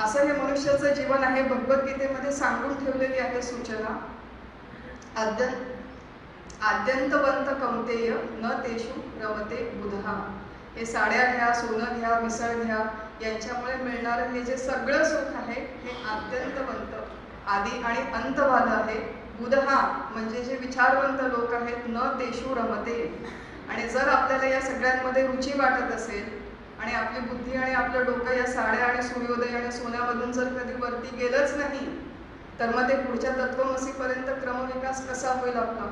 असं हे मनुष्याचं जीवन आहे. भगवद्गीतेमध्ये सांगून ठेवलेली आहे सूचना. आद्यंतवंत कौंतेय न तेषु रमते बुधहा. हे साड्या घ्या, सोनं घ्या, मिसळ घ्या, यांच्यामुळे मिळणारं हे जे सगळं सुख आहे हे आद्यंतवंत, आदी आणि अंतवालं आहे. बुधहा म्हणजे जे विचारवंत लोक आहेत, न तेषु रमते. आणि जर आपल्याला या सगळ्यांमध्ये रुची वाटत असेल आणि आपली बुद्धी आणि आपलं डोकं या साड्या आणि सूर्योदय आणि सोन्यामधून जर कधी वरती गेलंच नाही, तर मग ते पुढच्या तत्वमसीपर्यंत क्रमविकास कसा होईल आपला?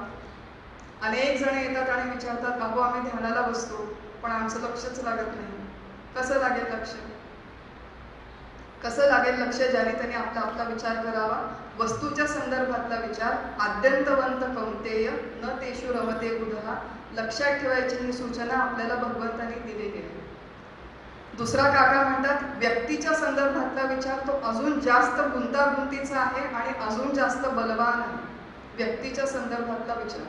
अनेक जण येतात आणि विचारतात, अहो आम्ही ध्यानाला बसतो पण आमचं लक्षच लागत नाही. कसं लागेल लक्ष? कसं लागेल लक्ष? ज्याने त्याने आपला आपला विचार करावा, वस्तूच्या संदर्भातला विचार. आद्यंतवंत कौंतेय न तेषु रमते बुधहा. लक्षात ठेवायची ही सूचना आपल्याला भगवंतांनी दिलेली आहे. दुसरा काका म्हणतात, व्यक्तीच्या संदर्भातला विचार तो अजून जास्त गुंतागुंतीचा आहे आणि अजून जास्त बलवान आहे. व्यक्तीच्या संदर्भातला विचार.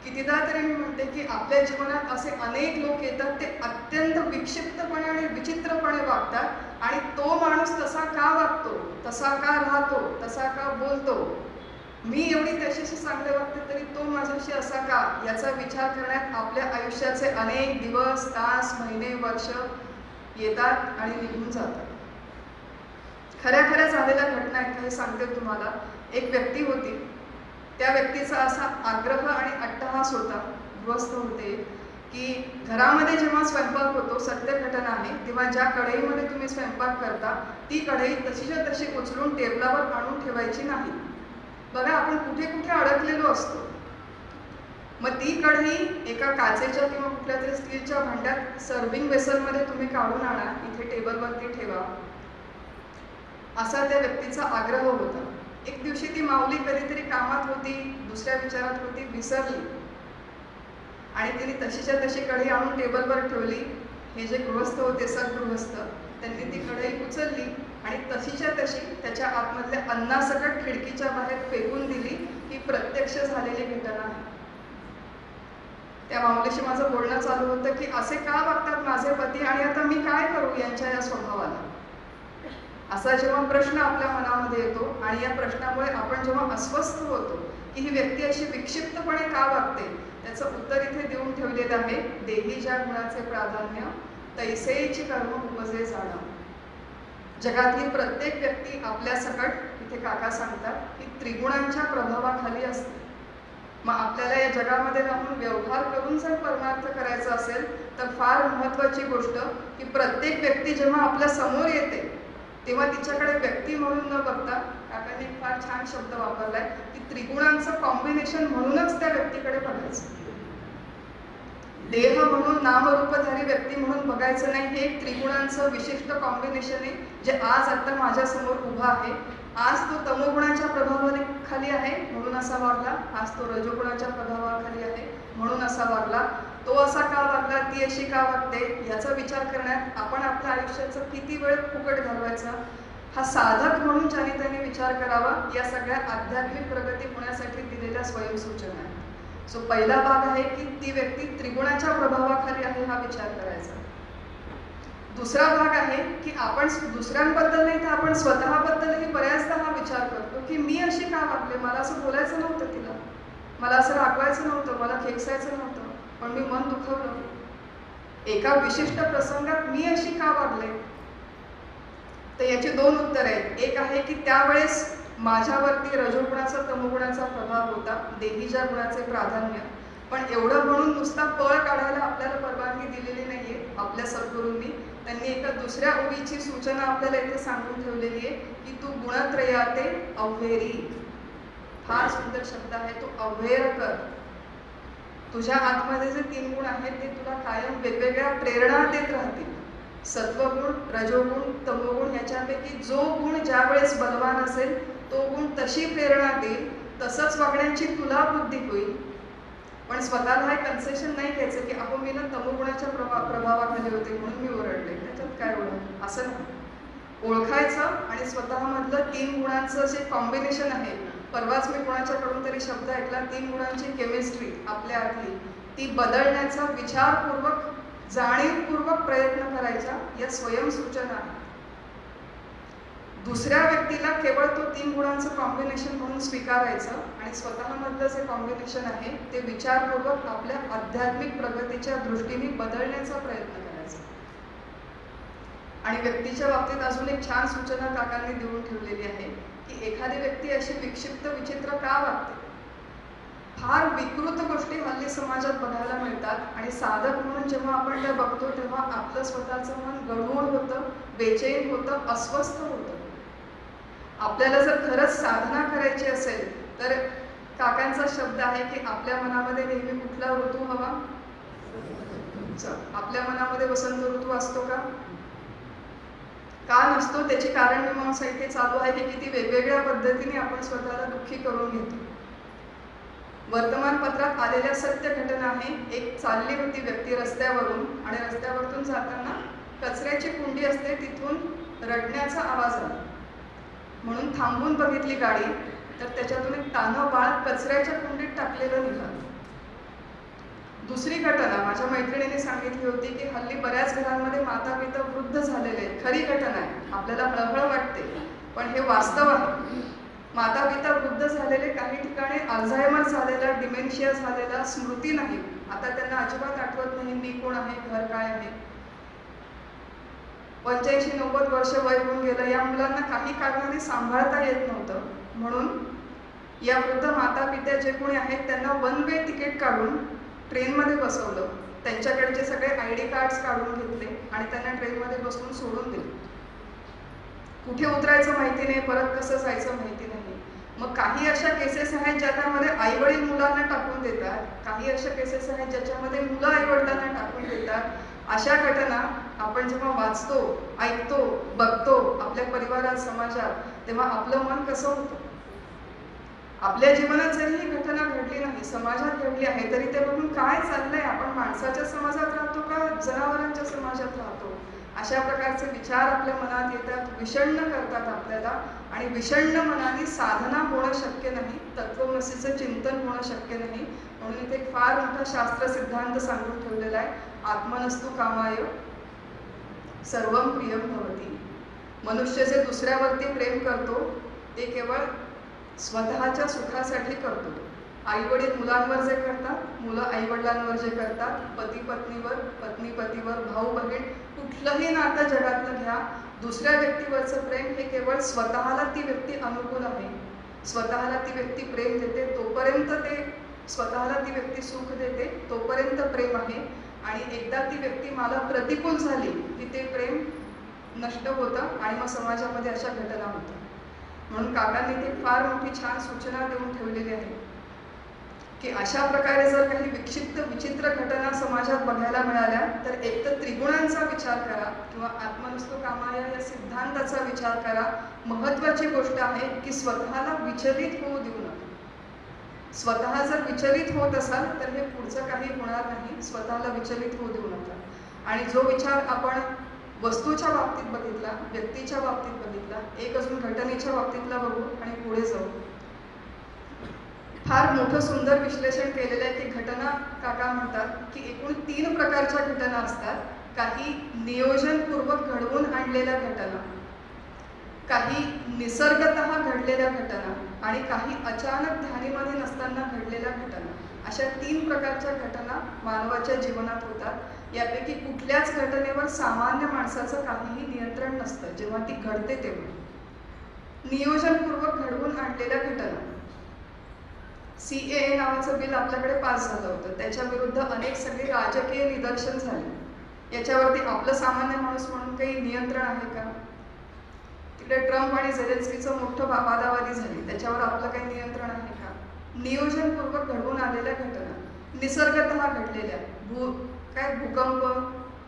कितीदा तरी मी म्हणते की आपल्या जीवनात असे अनेक लोक येतात, ते अत्यंत विक्षिप्तपणे आणि विचित्रपणे वागतात आणि तो माणूस तसा का वागतो, तसा का राहतो, तसा का बोलतो, मी एवढी त्याच्याशी चांगले वागते तरी तो माझ्याशी असा का, याचा विचार करण्यात आपल्या आयुष्याचे अनेक दिवस, तास, महिने, वर्ष येतात आणि निघून जातात. खऱ्या खऱ्या झालेल्या घटना आहेत हे सांगते तुम्हाला. एक व्यक्ती होती, त्या व्यक्तीचा असा आग्रह आणि अट्टहास होता, गृहस्थ होते, की घरामध्ये जेव्हा स्वयंपाक होतो, सत्य घटना आहे, तेव्हा ज्या कढईमध्ये तुम्ही स्वयंपाक करता ती कढई तशीच्या तशी उचलून टेबलावर आणून ठेवायची नाही. बघा, आपण कुठे कुठे अडकलेलो असतो. मग ती कढई एका काचेच्या किंवा कुठल्या तरी स्टीलच्या भांड्यात सर्विंग वेसलमध्ये तुम्ही काढून आणा, इथे टेबलवरती ठेवा, असा त्या व्यक्तीचा आग्रह होता. एक दिवशी ती माऊली कधीतरी कामात होती, दुसऱ्या विचारात होती, विसरली आणि तिने तशीच्या तशी कढई आणून टेबलवर ठेवली. हे जे गृहस्थ होते, सद्गृहस्थ, त्यांनी ती कढई उचलली आणि तशीच्या तशी त्याच्या आतमधल्या अन्नासकट खिडकीच्या बाहेर फेकून दिली. ही प्रत्यक्ष झालेली घटना आहे. त्या माऊलीशी माझं बोलणं चालू होतं की असे का वागतात माझे पती आणि आता मी काय करू यांच्या या स्वभावाला. असा जेव्हा प्रश्न आपल्या मनामध्ये येतो आणि या प्रश्नामुळे आपण जेव्हा अस्वस्थ होतो की ही व्यक्ती अशी विक्षिप्तपणे का वागते, त्याचं उत्तर इथे देऊन ठेवलेलं आहे. देही ज्या गुणाचे प्राधान्य तैसेची कर्म उपजे जाणं. जगातली प्रत्येक व्यक्ती आपल्या सकट, इथे काका सांगतात, की त्रिगुणांच्या प्रभावाखाली असते. मग आपल्याला या जगामध्ये राहून व्यवहार करून जर परमार्थ करायचा असेल तर फार महत्त्वाची गोष्ट की प्रत्येक व्यक्ती जेव्हा आपल्या समोर येते तेव्हा तिच्याकडे व्यक्ती म्हणून न बघता, काकांनी एक फार छान शब्द वापरलाय की त्रिगुणांचं कॉम्बिनेशन म्हणूनच त्या व्यक्तीकडे बघायचं. देह म्हणून नामरूपधारी व्यक्ती म्हणून बघायचं नाही. हे एक त्रिगुणांचं विशिष्ट कॉम्बिनेशन आहे जे आज आता माझ्या समोर उभा आहे. आज तो तमोगुणाच्या प्रभावाखाली आहे म्हणून असा वागला, आज तो रजोगुणाच्या प्रभावाखाली आहे म्हणून असा वागला. तो असा का वागला, ती अशी का वागते, याचा विचार करण्यात आपण आपल्या आयुष्याचा किती वेळ फुकट घालवायचा, हा साधक म्हणून ज्याने त्याने विचार करावा. या सगळ्या आध्यात्मिक प्रगती होण्यासाठी दिलेल्या स्वयंसूचना आहेत. सो पहिला भाग आहे की ती व्यक्ती त्रिगुणाच्या प्रभावाखाली आहे हा विचार करायचा. दुसरा भाग आहे की आपण दुसऱ्यांबद्दल नाही तर आपण स्वतःबद्दलही बऱ्याचदा हा विचार करतो की मी अशी का वागले, मला असं बोलायचं नव्हतं तिला, मला असं रागवायचं नव्हतं, मला खेकसायचं नव्हतं, पण मी मन दुखवलं. एका विशिष्ट प्रसंगात मी अशी का वागले. तर याची दोन उत्तर आहेत. एक आहे की त्यावेळेस माझ्यावरती रजोगुणाचा तमोगुणाचा प्रभाव होता, देहीच्या गुणाचे प्राधान्य. पण एवढं म्हणून नुसता पळ काढायला आपल्याला परवानगी दिलेली नाहीये आपल्या सद्गुरूंनी. त्यांनी एका दुसऱ्या ओळीची सूचना आपल्याला इथे सांगून ठेवलेली आहे की तू गुणत्रयाते अव्हेरी. फार सुंदर शब्द आहे तो, अव्हेर कर. तुझ्या आतमध्ये जे 3 गुण आहेत ते तुला कायम वेगवेगळ्या प्रेरणा देत राहतील. सत्वगुण, रजोगुण, तमोगुण याच्यापैकी जो गुण ज्या वेळेस बलवान असेल तो गुण तशी प्रेरणा देईल, तसंच वागण्याची तुला बुद्धी होईल. पण स्वतःला हे कन्सेशन नाही घ्यायचं की अहो मी ना तमोगुणाच्या प्रभावाखाली होते म्हणून मी ओरडले, त्याच्यात काय ओळख, असं नाही. ओळखायचं आणि स्वतःमधलं 3 गुणांचं जे कॉम्बिनेशन आहे, परवाच मी कोणाच्याकडून तरी शब्द ऐकला, 3 गुणांची केमिस्ट्री आपल्या आतली ती बदलण्याचा विचारपूर्वक, जाणीवपूर्वक प्रयत्न करायचा, या स्वयंसूचना आहेत. दुसऱ्या व्यक्तीला केवळ तो 3 गुणांचं कॉम्बिनेशन म्हणून स्वीकारायचं आणि स्वतःमधलं जे कॉम्बिनेशन आहे ते विचारपूर्वक आपल्या आध्यात्मिक प्रगतीच्या दृष्टीने बदलण्याचा प्रयत्न करायचा. आणि व्यक्तीच्या बाबतीत अजून एक छान सूचना काकांनी देऊन ठेवलेली आहे की एखादी व्यक्ती अशी विक्षिप्त विचित्र का वागते. फार विकृत गोष्टी हल्ली समाजात बघायला मिळतात आणि साधक म्हणून जेव्हा आपण त्या बघतो तेव्हा आपलं स्वतःचं मन गढूळ होतं, बेचैन होतं, अस्वस्थ होतं. आपल्याला जर खरंच साधना करायची असेल तर काकांचा शब्द आहे की आपल्या मनामध्ये नेहमी कुठला ऋतू हवा. आपल्या मनामध्ये वसंत ऋतू असतो का नसतो, त्याची कारण मीमांसा इथे चालू आहे की किती वेगवेगळ्या पद्धतीने आपण स्वतःला दुःखी करून घेतो. वर्तमानपत्रात आलेल्या सत्य घटना आहे. एक चालली होती व्यक्ती रस्त्यावरून आणि रस्त्यावरून जाताना कचऱ्याची कुंडी असते, तिथून रडण्याचा आवाज आला. म्हणून थांबून बघितली गाडी तर त्याच्यातून एक तान्हं बाळ कचऱ्याच्या कुंडीत टाकलेलं निघालं. दुसरी घटना माझ्या मैत्रिणीने सांगितली होती की हल्ली बऱ्याच घरांमध्ये माता पिता वृद्ध झालेले आहेत. खरी घटना आहे, आपल्याला हळहळ वाटते पण हे वास्तव आहे. माता पिता वृद्ध झालेले, काही ठिकाणी अल्झायमर झालेला, डिमेन्शिया झालेला, स्मृती नाही, आता त्यांना अजिबात आठवत नाही मी कोण आहे, घर काय आहे. 85-90 वर्ष वय होऊन गेलं. या मुलांना काही कारणाने सांभाळता येत नव्हतं. म्हणून या वृद्ध माता पित्या जे कोणी आहेत त्यांना वन वे तिकीट काढून ट्रेनमध्ये बसवलं. त्यांच्याकडचे सगळे ID कार्ड्स काढून घेतले आणि त्यांना ट्रेनमध्ये बसवून सोडून दिले. कुठे उतरायचं माहिती नाही, परत कसं जायचं माहिती नाही. मग काही अशा केसेस आहेत ज्याच्यामध्ये आईवडील मुलांना टाकून देतात, काही अशा केसेस आहेत ज्याच्यामध्ये मुलं आईवडिलांना टाकून देतात. अशा घटना आपण जेव्हा वाचतो, ऐकतो, बघतो आपल्या परिवारात, समाजात, तेव्हा आपलं मन कसं होतं. आपल्या जीवनात जरी ही घटना घडली नाही, समाजात घडली आहे, तरी ते बघून काय चाललंय, आपण माणसाच्या समाजात राहतो का जनावरांच्या समाजात राहतो. अशा प्रकारचे विचार आपल्या मनात येतात, विषण्ण करतात आपल्याला आणि विषण्ण मनाने साधना होणं शक्य नाही, तत्त्वमसीचं चिंतन होणं शक्य नाही. म्हणून इथे एक फार मोठा शास्त्र सिद्धांत सांगून ठेवलेला आहे, आत्मनस्तु कामाय सर्वं प्रियं भवति. मनुष्य जे दुसऱ्यावरती प्रेम करतो ते केवळ स्वतःच्या सुखासाठी करतो. आईवडील मुलांवर जे करतात, मुलं आईवडिलांवर जे करतात, पती पत्नीवर, पत्नी पतीवर, भाऊ बहीण, कुठलंही नातं जगातलं घ्या, दुसऱ्या व्यक्तीवरचं प्रेम हे केवळ स्वतःला ती व्यक्ती अनुकूल आहे, स्वतःला ती व्यक्ती प्रेम देते तोपर्यंत ते, स्वतःला ती व्यक्ती सुख देते तोपर्यंत प्रेम आहे. आणि एकदा ती व्यक्ती मला प्रतिकूल झाली की ते प्रेम नष्ट होतं आणि मग समाजामध्ये अशा घटना होतात. म्हणून काकांनी ती फार मोठी छान सूचना देऊन ठेवलेली आहे की अशा प्रकारे जर काही विक्षिप्त विचित्र घटना समाजात बघायला मिळाल्या तर एक तर त्रिगुणांचा विचार करा किंवा आत्मनस्तु कामाय या सिद्धांताचा विचार करा. महत्त्वाची गोष्ट आहे की स्वतःला विचलित होऊ देऊ नका. स्वतः जर विचलित होत असाल तर हे पुढचं काही होणार नाही. स्वतःला विचलित होऊ देऊ नका. आणि जो विचार आपण वस्तूच्या बाबतीत बघितला, व्यक्तीच्या बाबतीत बघितला, एक अजून घटनेच्या बाबतीतला बघू आणि पुढे जाऊ. फार मोठं सुंदर विश्लेषण केलेलं आहे की घटना, काका म्हणतात की एकूण 3 प्रकारच्या घटना असतात. काही नियोजनपूर्वक घडवून आणलेल्या घटना, काही निसर्गतः घडलेल्या घटना आणि काही अचानक ध्यानीमध्ये नसताना घडलेल्या घटना. अशा 3 प्रकारच्या घटना मानवाच्या जीवनात होतात. यापैकी कुठल्याच घटनेवर सामान्य माणसाचं काहीही नियंत्रण नसतं जेव्हा ती घडते तेव्हा. नियोजनपूर्वक घडवून आणलेल्या घटना. CAA नावाचं बिल आपल्याकडे पास झालं होतं, त्याच्या विरुद्ध अनेक सगळे राजकीय निदर्शन झाले. याच्यावरती आपलं सामान्य माणूस म्हणून काही नियंत्रण आहे का? तिकडे ट्रम्प आणि झेलेन्स्कीचं मोठं वादावादी झाली, त्याच्यावर आपलं काही नियंत्रण आहे का? नियोजनपूर्वक घडवून आलेल्या घटना, निसर्गतः घडलेल्या, भूकंप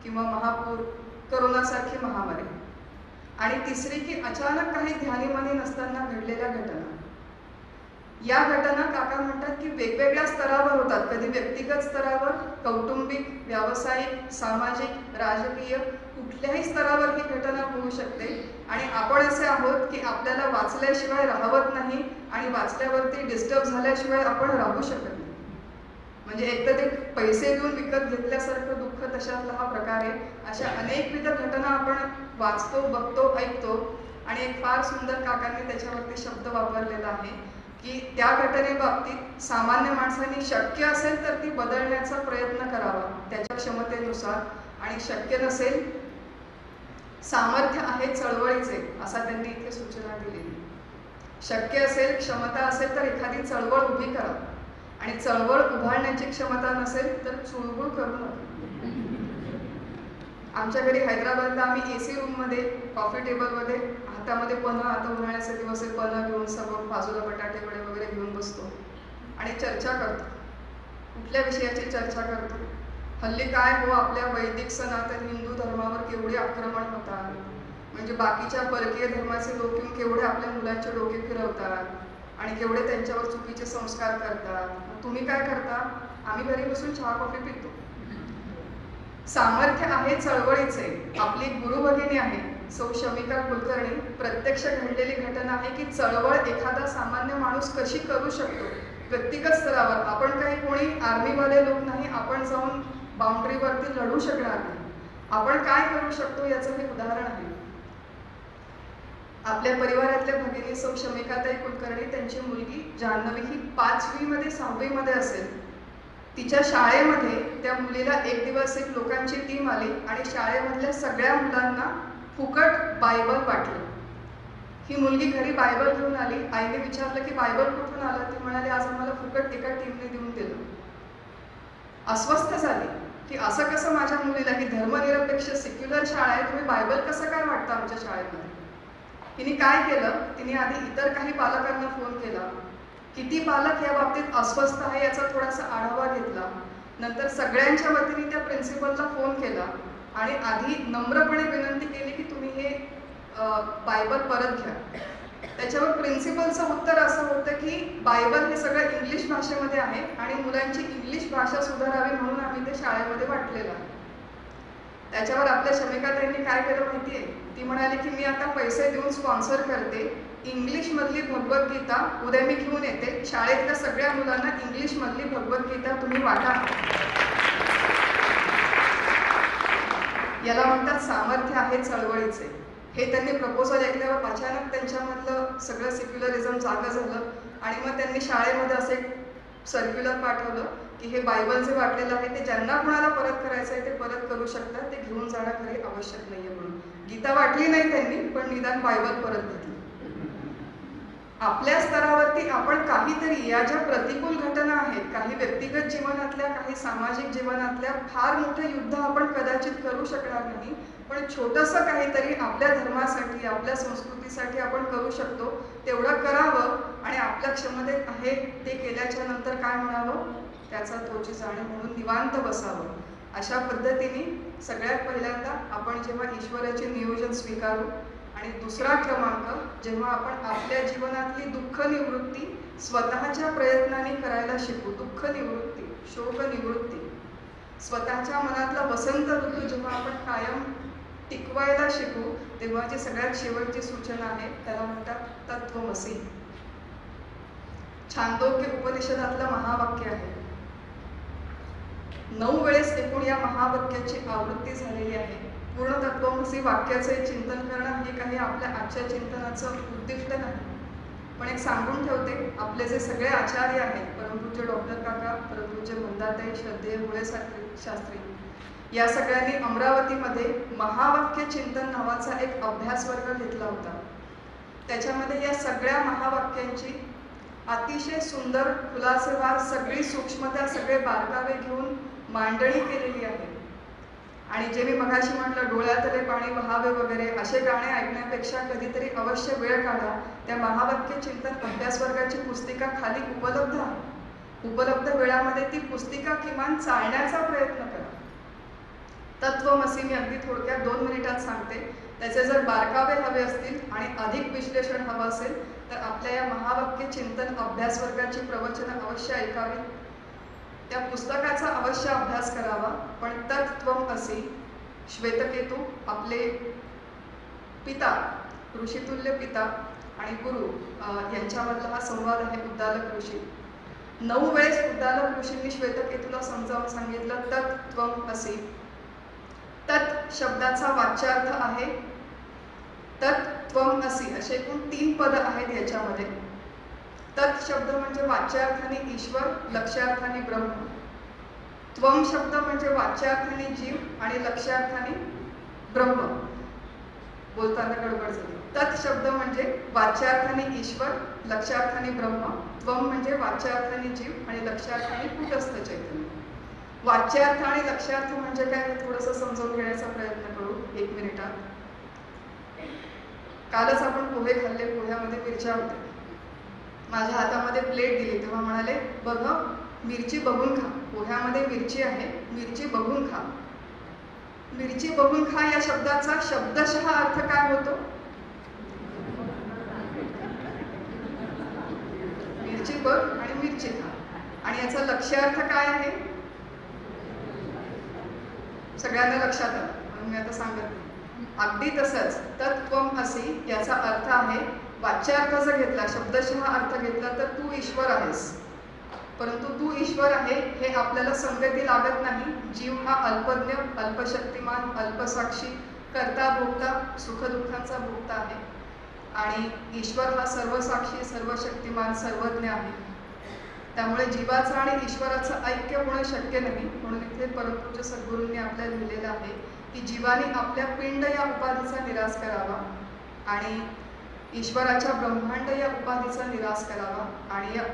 किंवा महापूर करोनासारखी महामारी. आणि तिसरी की अचानक काही ध्यानीमनी नसताना घडलेल्या घटना. या घटना काका म्हणतात की वेगवेगळ्या स्तरावर होतात. कधी व्यक्तिगत स्तरावर, कौटुंबिक, व्यावसायिक, सामाजिक, राजकीय, कुठल्याही स्तरावर ही घटना होऊ शकते. आणि आपण असे आहोत की आपल्याला वाचल्याशिवाय राहवत नाही आणि वाचल्यावरती डिस्टर्ब झाल्याशिवाय आपण राहू शकत नाही. म्हणजे एकतर ते पैसे देऊन विकत घेतल्यासारखं दुःख तशातला हा प्रकार आहे. अशा अनेकविध घटना आपण वाचतो, बघतो, ऐकतो. आणि एक फार सुंदर काकांनी त्याच्यावरती शब्द वापरलेला आहे की त्या घटनेबाबतीत सामान्य माणसांनी शक्य असेल तर ती बदलण्याचा प्रयत्न करावा त्याच्या क्षमतेनुसार, आणि शक्य नसेल, सामर्थ्य आहे चळवळीचे, असा त्यांनी इथे सूचना दिलेली. शक्य असेल, क्षमता असेल तर एखादी चळवळ उभी करा, आणि चळवळ उभारण्याची क्षमता नसेल तर चुळबुळ करू नका. आमच्या घरी हैदराबादला आम्ही AC रूममध्ये, कॉफी टेबलमध्ये हातामध्ये पन्हं, आता उन्हाळ्याचे दिवस आहे, पन्हं घेऊन समोर बाजूला बटाटे वडे वगैरे घेऊन बसतो आणि चर्चा करतो. कुठल्या विषयाची चर्चा करतो? हल्ली काय हो, आपल्या वैदिक सनातन हिंदू धर्मावर केवढे आक्रमण होतात, म्हणजे बाकीच्या परकीय धर्माचे लोक येऊन केवढे आपल्या मुलांचे डोके फिरवतात आणि केवढे त्यांच्यावर चुकीचे संस्कार करतात. तुम्ही काय करता? आम्ही घरी बसून चहा कॉफी पितो. सामर्थ्य आहे चळवळीचे. आपली गुरुभगिनी आहे सौ शमिका कुलकर्णी. प्रत्यक्ष घडलेली घटना आहे की चळवळ एखादा सामान्य माणूस कशी करू शकतो व्यक्तिगत स्तरावर. आपण काही कोणी आर्मीवाले लोक नाही, आपण जाऊन बाउंड्रीवरती लढू शकणार नाही. आपण काय करू शकतो याचं हे उदाहरण आहे. आपल्या परिवारातल्या भगिनी सौ शमिकाताई कुलकर्णी, त्यांची मुलगी जान्हवी ही 5वी मध्ये 6वी मध्ये असेल. तिच्या शाळेमध्ये त्या मुलीला एक दिवस एक लोकांची टीम आली आणि शाळेमधल्या सगळ्या मुलांना फुकट बायबल वाटलं. ही मुलगी घरी बायबल घेऊन आली. आईने विचारलं की बायबल कुठून आलं? ती म्हणाली, आज आम्हाला फुकट एका टीमने देऊन दिलं. अस्वस्थ झाली की असं कसं माझ्या मुलीला, ही धर्मनिरपेक्ष सेक्युलर शाळा आहे, तुम्ही बायबल कसं काय वाटतं आमच्या शाळेमध्ये? तिने काय केलं? तिने आधी इतर काही पालकांना फोन केला. किती पालक या बाबतीत अस्वस्थ आहे याचा थोडासा आढावा घेतला. नंतर सगळ्यांच्या वतीने त्या प्रिन्सिपलला फोन केला आणि आधी नम्रपणे विनंती केली की तुम्ही हे बायबल परत घ्या. त्याच्यावर प्रिन्सिपलचं उत्तर असं होतं की बायबल हे सगळं इंग्लिश भाषेमध्ये आहे आणि मुलांची इंग्लिश भाषा सुधारावी म्हणून आम्ही ते शाळेमध्ये वाटलेलं आहे. त्याच्यावर आपल्या शमिकाताईंनी काय केलं माहितीये? ती म्हणाली की मी आता पैसे देऊन स्पॉन्सर करते, इंग्लिशमधली भगवद्गीता उद्या मी घेऊन येते, शाळेतल्या सगळ्या मुलांना इंग्लिशमधली भगवद्गीता तुम्ही वाटा. याला म्हणतात सामर्थ्य आहे चळवळीचे. हे त्यांनी प्रपोजल ऐकल्यावर अचानक त्यांच्यामधलं सगळं सेक्युलरिझम जागं झालं आणि मग त्यांनी शाळेमध्ये असे सर्क्युलर पाठवलं की हे बायबल जे वाटलेलं आहे ते ज्यांना कोणाला परत करायचं आहे ते परत करू शकतात, ते घेऊन जाणं घरी आवश्यक नाहीये म्हणून. गीता वाटली नाही त्यांनी, पण निदान बायबल परत घेतली. आपल्या स्तरावरती आपण काहीतरी, या ज्या प्रतिकूल घटना आहेत, काही व्यक्तिगत जीवनातल्या, काही सामाजिक जीवनातल्या, फार मोठे युद्ध आपण कदाचित करू शकणार नाही, पण छोटंसं काहीतरी आपल्या धर्मासाठी, आपल्या संस्कृतीसाठी आपण करू शकतो तेवढं करावं आणि आपल्या क्षमतेत आहे ते केल्याच्या नंतर काय म्हणावं, त्याचा तोची जाणीव म्हणून निवांत बसावं. अशा पद्धतीने सगळ्यात पहिल्यांदा आपण जेव्हा ईश्वराचे नियोजन स्वीकारू, आणि दुसरा क्रमांक, जेव्हा आपण आपल्या जीवनातली दुःख निवृत्ती स्वतःच्या प्रयत्नाने करायला शिकू. दुःख निवृत्ती, शोक निवृत्ती, स्वतःच्या मनातला वसंत ऋतू जेव्हा आपण कायम टिकवायला शिकू, तेव्हा जी सगळ्यात शेवटची सूचना आहे त्याला म्हणतात तत्वमसी. छांदोग्य उपनिषदातलं महावाक्य आहे. 9 वेळेस एकूण या महावाक्याची आवृत्ती झालेली आहे. पूर्ण तत्वमसी वाक्याचे चिंतन करणं हे काही आपल्या आजच्या चिंतनाचं उद्दिष्ट नाही, पण एक सांगून ठेवते, आपले जे सगळे आचार्य आहेत, परमपूज्य डॉक्टर काका, परमपूज्य मंदाताई, श्रद्धेय मुळे शास्त्री, या सगळ्यांनी अमरावतीमध्ये महावाक्य चिंतन नावाचा एक अभ्यास वर्ग घेतला होता. त्याच्यामध्ये या सगळ्या महावाक्यांची अतिशय सुंदर, खुलासेवार, सगळी सूक्ष्मता, सगळे बारकावे घेऊन मांडणी केलेली आहे. आणि जे मी मगाशी म्हटलं, डोळ्यातले पाणी वहावे वगैरे असे गाणे ऐकण्यापेक्षा कधीतरी अवश्य वेळ काढा. त्या महावाक्य चिंतन अभ्यास वर्गाची पुस्तिका खाली उपलब्ध आहे. उपलब्ध वेळामध्ये ती पुस्तिका किमान चालण्याचा प्रयत्न करा. तत्वमसी मी अगदी थोडक्यात 2 मिनिटात सांगते. त्याचे जर बारकावे हवे असतील आणि अधिक विश्लेषण हवं असेल तर आपल्या या महावाक्य चिंतन अभ्यास वर्गाची प्रवचनं अवश्य ऐकावी. त्या पुस्तकाचा अवश्य अभ्यास करावा. पण तत्त्वमसी श्वेतकेतू आपले पिता, ऋषितुल्य पिता आणि गुरु यांच्यामधला हा संवाद आहे. उद्दालक ऋषी 9 वेळेस उद्दालक ऋषींनी श्वेतकेतूला समजावून सांगितलं तत्त्वमसी. तत् शब्दाचा वाच्यार्थ आहे तत्त्वमसी. असे एकूण 3 पद आहेत याच्यामध्ये. तत् शब्द म्हणजे वाच्यार्थाने ईश्वर, लक्ष्यार्थाने ब्रह्म. त्वम शब्द म्हणजे वाच्यार्थाने जीव आणि लक्ष्यार्थाने ब्रह्म. बोलताना गडबड झाली. तत् शब्द म्हणजे वाच्यार्थाने ईश्वर, लक्ष्यार्थाने ब्रह्म. त्वम म्हणजे वाच्यार्थाने जीव आणि लक्ष्यार्थाने कूटस्थ चैतन्य. वाच्यार्थ आणि लक्ष्यार्थ म्हणजे काय हे थोडंसं समजावून घेण्याचा प्रयत्न करू 1 मिनिटात. कालच आपण पोहे खाल्ले, पोह्यामध्ये मिरच्या होत्या. माझ्या हातामध्ये प्लेट दिली तेव्हा म्हणाले बघ मिरची बघून खा, पोह्यामध्ये मिरची आहे, मिरची बघून खा. मिरची बघून खा या शब्दाचा शब्दशः अर्थ काय होतो? मिरची बघ आणि मिरची खा. आणि याचा लक्ष्यार्थ काय आहे? सगळ्यांना लक्षात आलं म्हणून मी आता सांगत नाही. अगदी तसंच तत्त्वमसी याचा अर्थ आहे, वाच्यार्थ जर घेतला, शब्दशः अर्थ घेतला तर तू ईश्वर आहेस. परंतु तू ईश्वर आहे हे आपल्याला संगती लागत नाही. जीव हा अल्पज्ञ, अल्पशक्तिमान, अल्पसाक्षी, कर्ता भोगता, सुखदुःखांचा भोगता आहे. आणि ईश्वर हा सर्वसाक्षी, सर्वशक्तिमान, सर्वज्ञ आहे. त्यामुळे जीवाचं आणि ईश्वराचं ऐक्य होणं शक्य नाही. म्हणून इथे परमपूज्य सद्गुरूंनी आपल्याला लिहिलेलं आहे की जीवाने आपल्या पिंड या उपाधीचा निराश करावा आणि ईश्वराच्या ब्रह्मांड या उपाधीचा निराश करावा. आणि या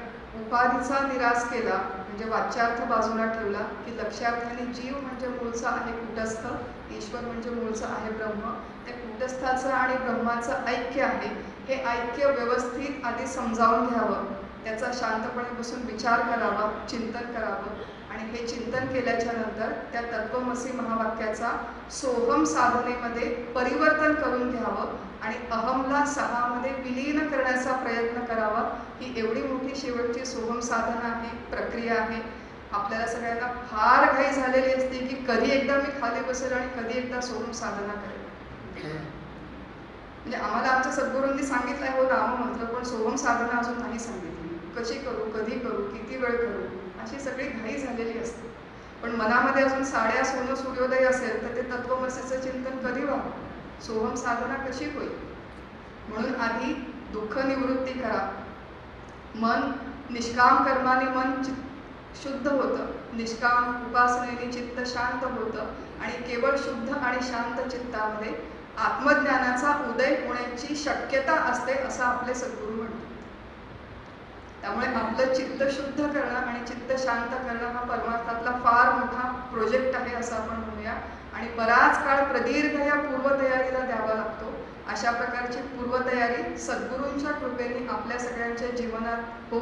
उपाधीचा निराश केला म्हणजे वाच्यार्थ बाजूला ठेवला की लक्ष्यार्थाने जीव म्हणजे मूळचा आहे कूटस्थ, ईश्वर म्हणजे मूळचा आहे ब्रह्म. त्या कूटस्थाचं आणि ब्रह्माचं ऐक्य आहे. हे ऐक्य व्यवस्थित आधी समजावून घ्यावं, त्याचा शांतपणे बसून विचार करावा, चिंतन करावं. आणि हे चिंतन केल्याच्या नंतर त्या तत्वमसी महावाक्याचा सोहम साधनेमध्ये परिवर्तन करून घ्यावं आणि अहमला सहामध्ये विलीन करण्याचा प्रयत्न करावा. ही एवढी मोठी शेवटची सोहम साधना आहे, प्रक्रिया आहे. आपल्याला सगळ्यांना फार घाई झालेली असते की कधी एकदा मी खाली बसेल आणि कधी एकदा सोहम साधना करेल. म्हणजे आम्हाला आमच्या सद्गुरूंनी सांगितलंय हो नाममंत्र, पण सोहम साधना अजून नाही सांगितली. कशी करू, कधी करू, किती वेळ करू, अशी सगळी घाई झालेली असते. पण मनामध्ये अजून साड्या सोनं सूर्योदय असेल तर ते तत्वमसीचं चिंतन कधी व्हावं, सोहम साधना कशी होईल. म्हणून आधी दुःख निवृत्ती करा. मन निष्काम कर्माने मन शुद्ध होतं. निष्काम उपासनेने चित्त शांत होतं आणि केवळ शुद्ध आणि शांत चित्तामध्ये आत्मज्ञानाचा उदय होण्याची शक्यता असते असं आपले सद्गुरू म्हणतात. त्यामुळे आपलं चित्त शुद्ध करणं आणि चित्त शांत करणं हा परमार्थातला फार मोठा प्रोजेक्ट आहे असं आपण म्हणूया. आणि बराच काळ प्रदीर्घ या पूर्वतयारीला द्यावा लागतो. अशा प्रकारची पूर्वतयारी सद्गुरूंच्या कृपेने आपल्या सगळ्यांच्या जीवनात हो.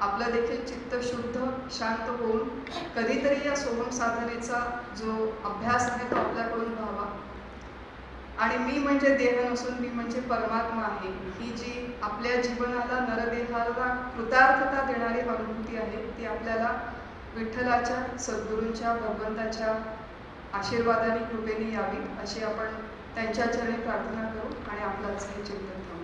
आपलं देखील चित्त शुद्ध शांत होऊन कधीतरी या सोहम साधनेचा जो अभ्यास आहे तो आपल्याकडून व्हावा. आणि मी म्हणजे देह नसून मी म्हणजे परमात्मा आहे, ही जी आपल्या जीवनाला नरदेहाला कृतार्थता देणारी अनुभूती आहे ती आपल्याला विठ्ठलाच्या, सद्गुरूंच्या, भगवंताच्या आशीर्वादाने कृपेने यावी अशी आपण त्यांच्या चरणी प्रार्थना करू आणि आपलं हे चिंतन करू.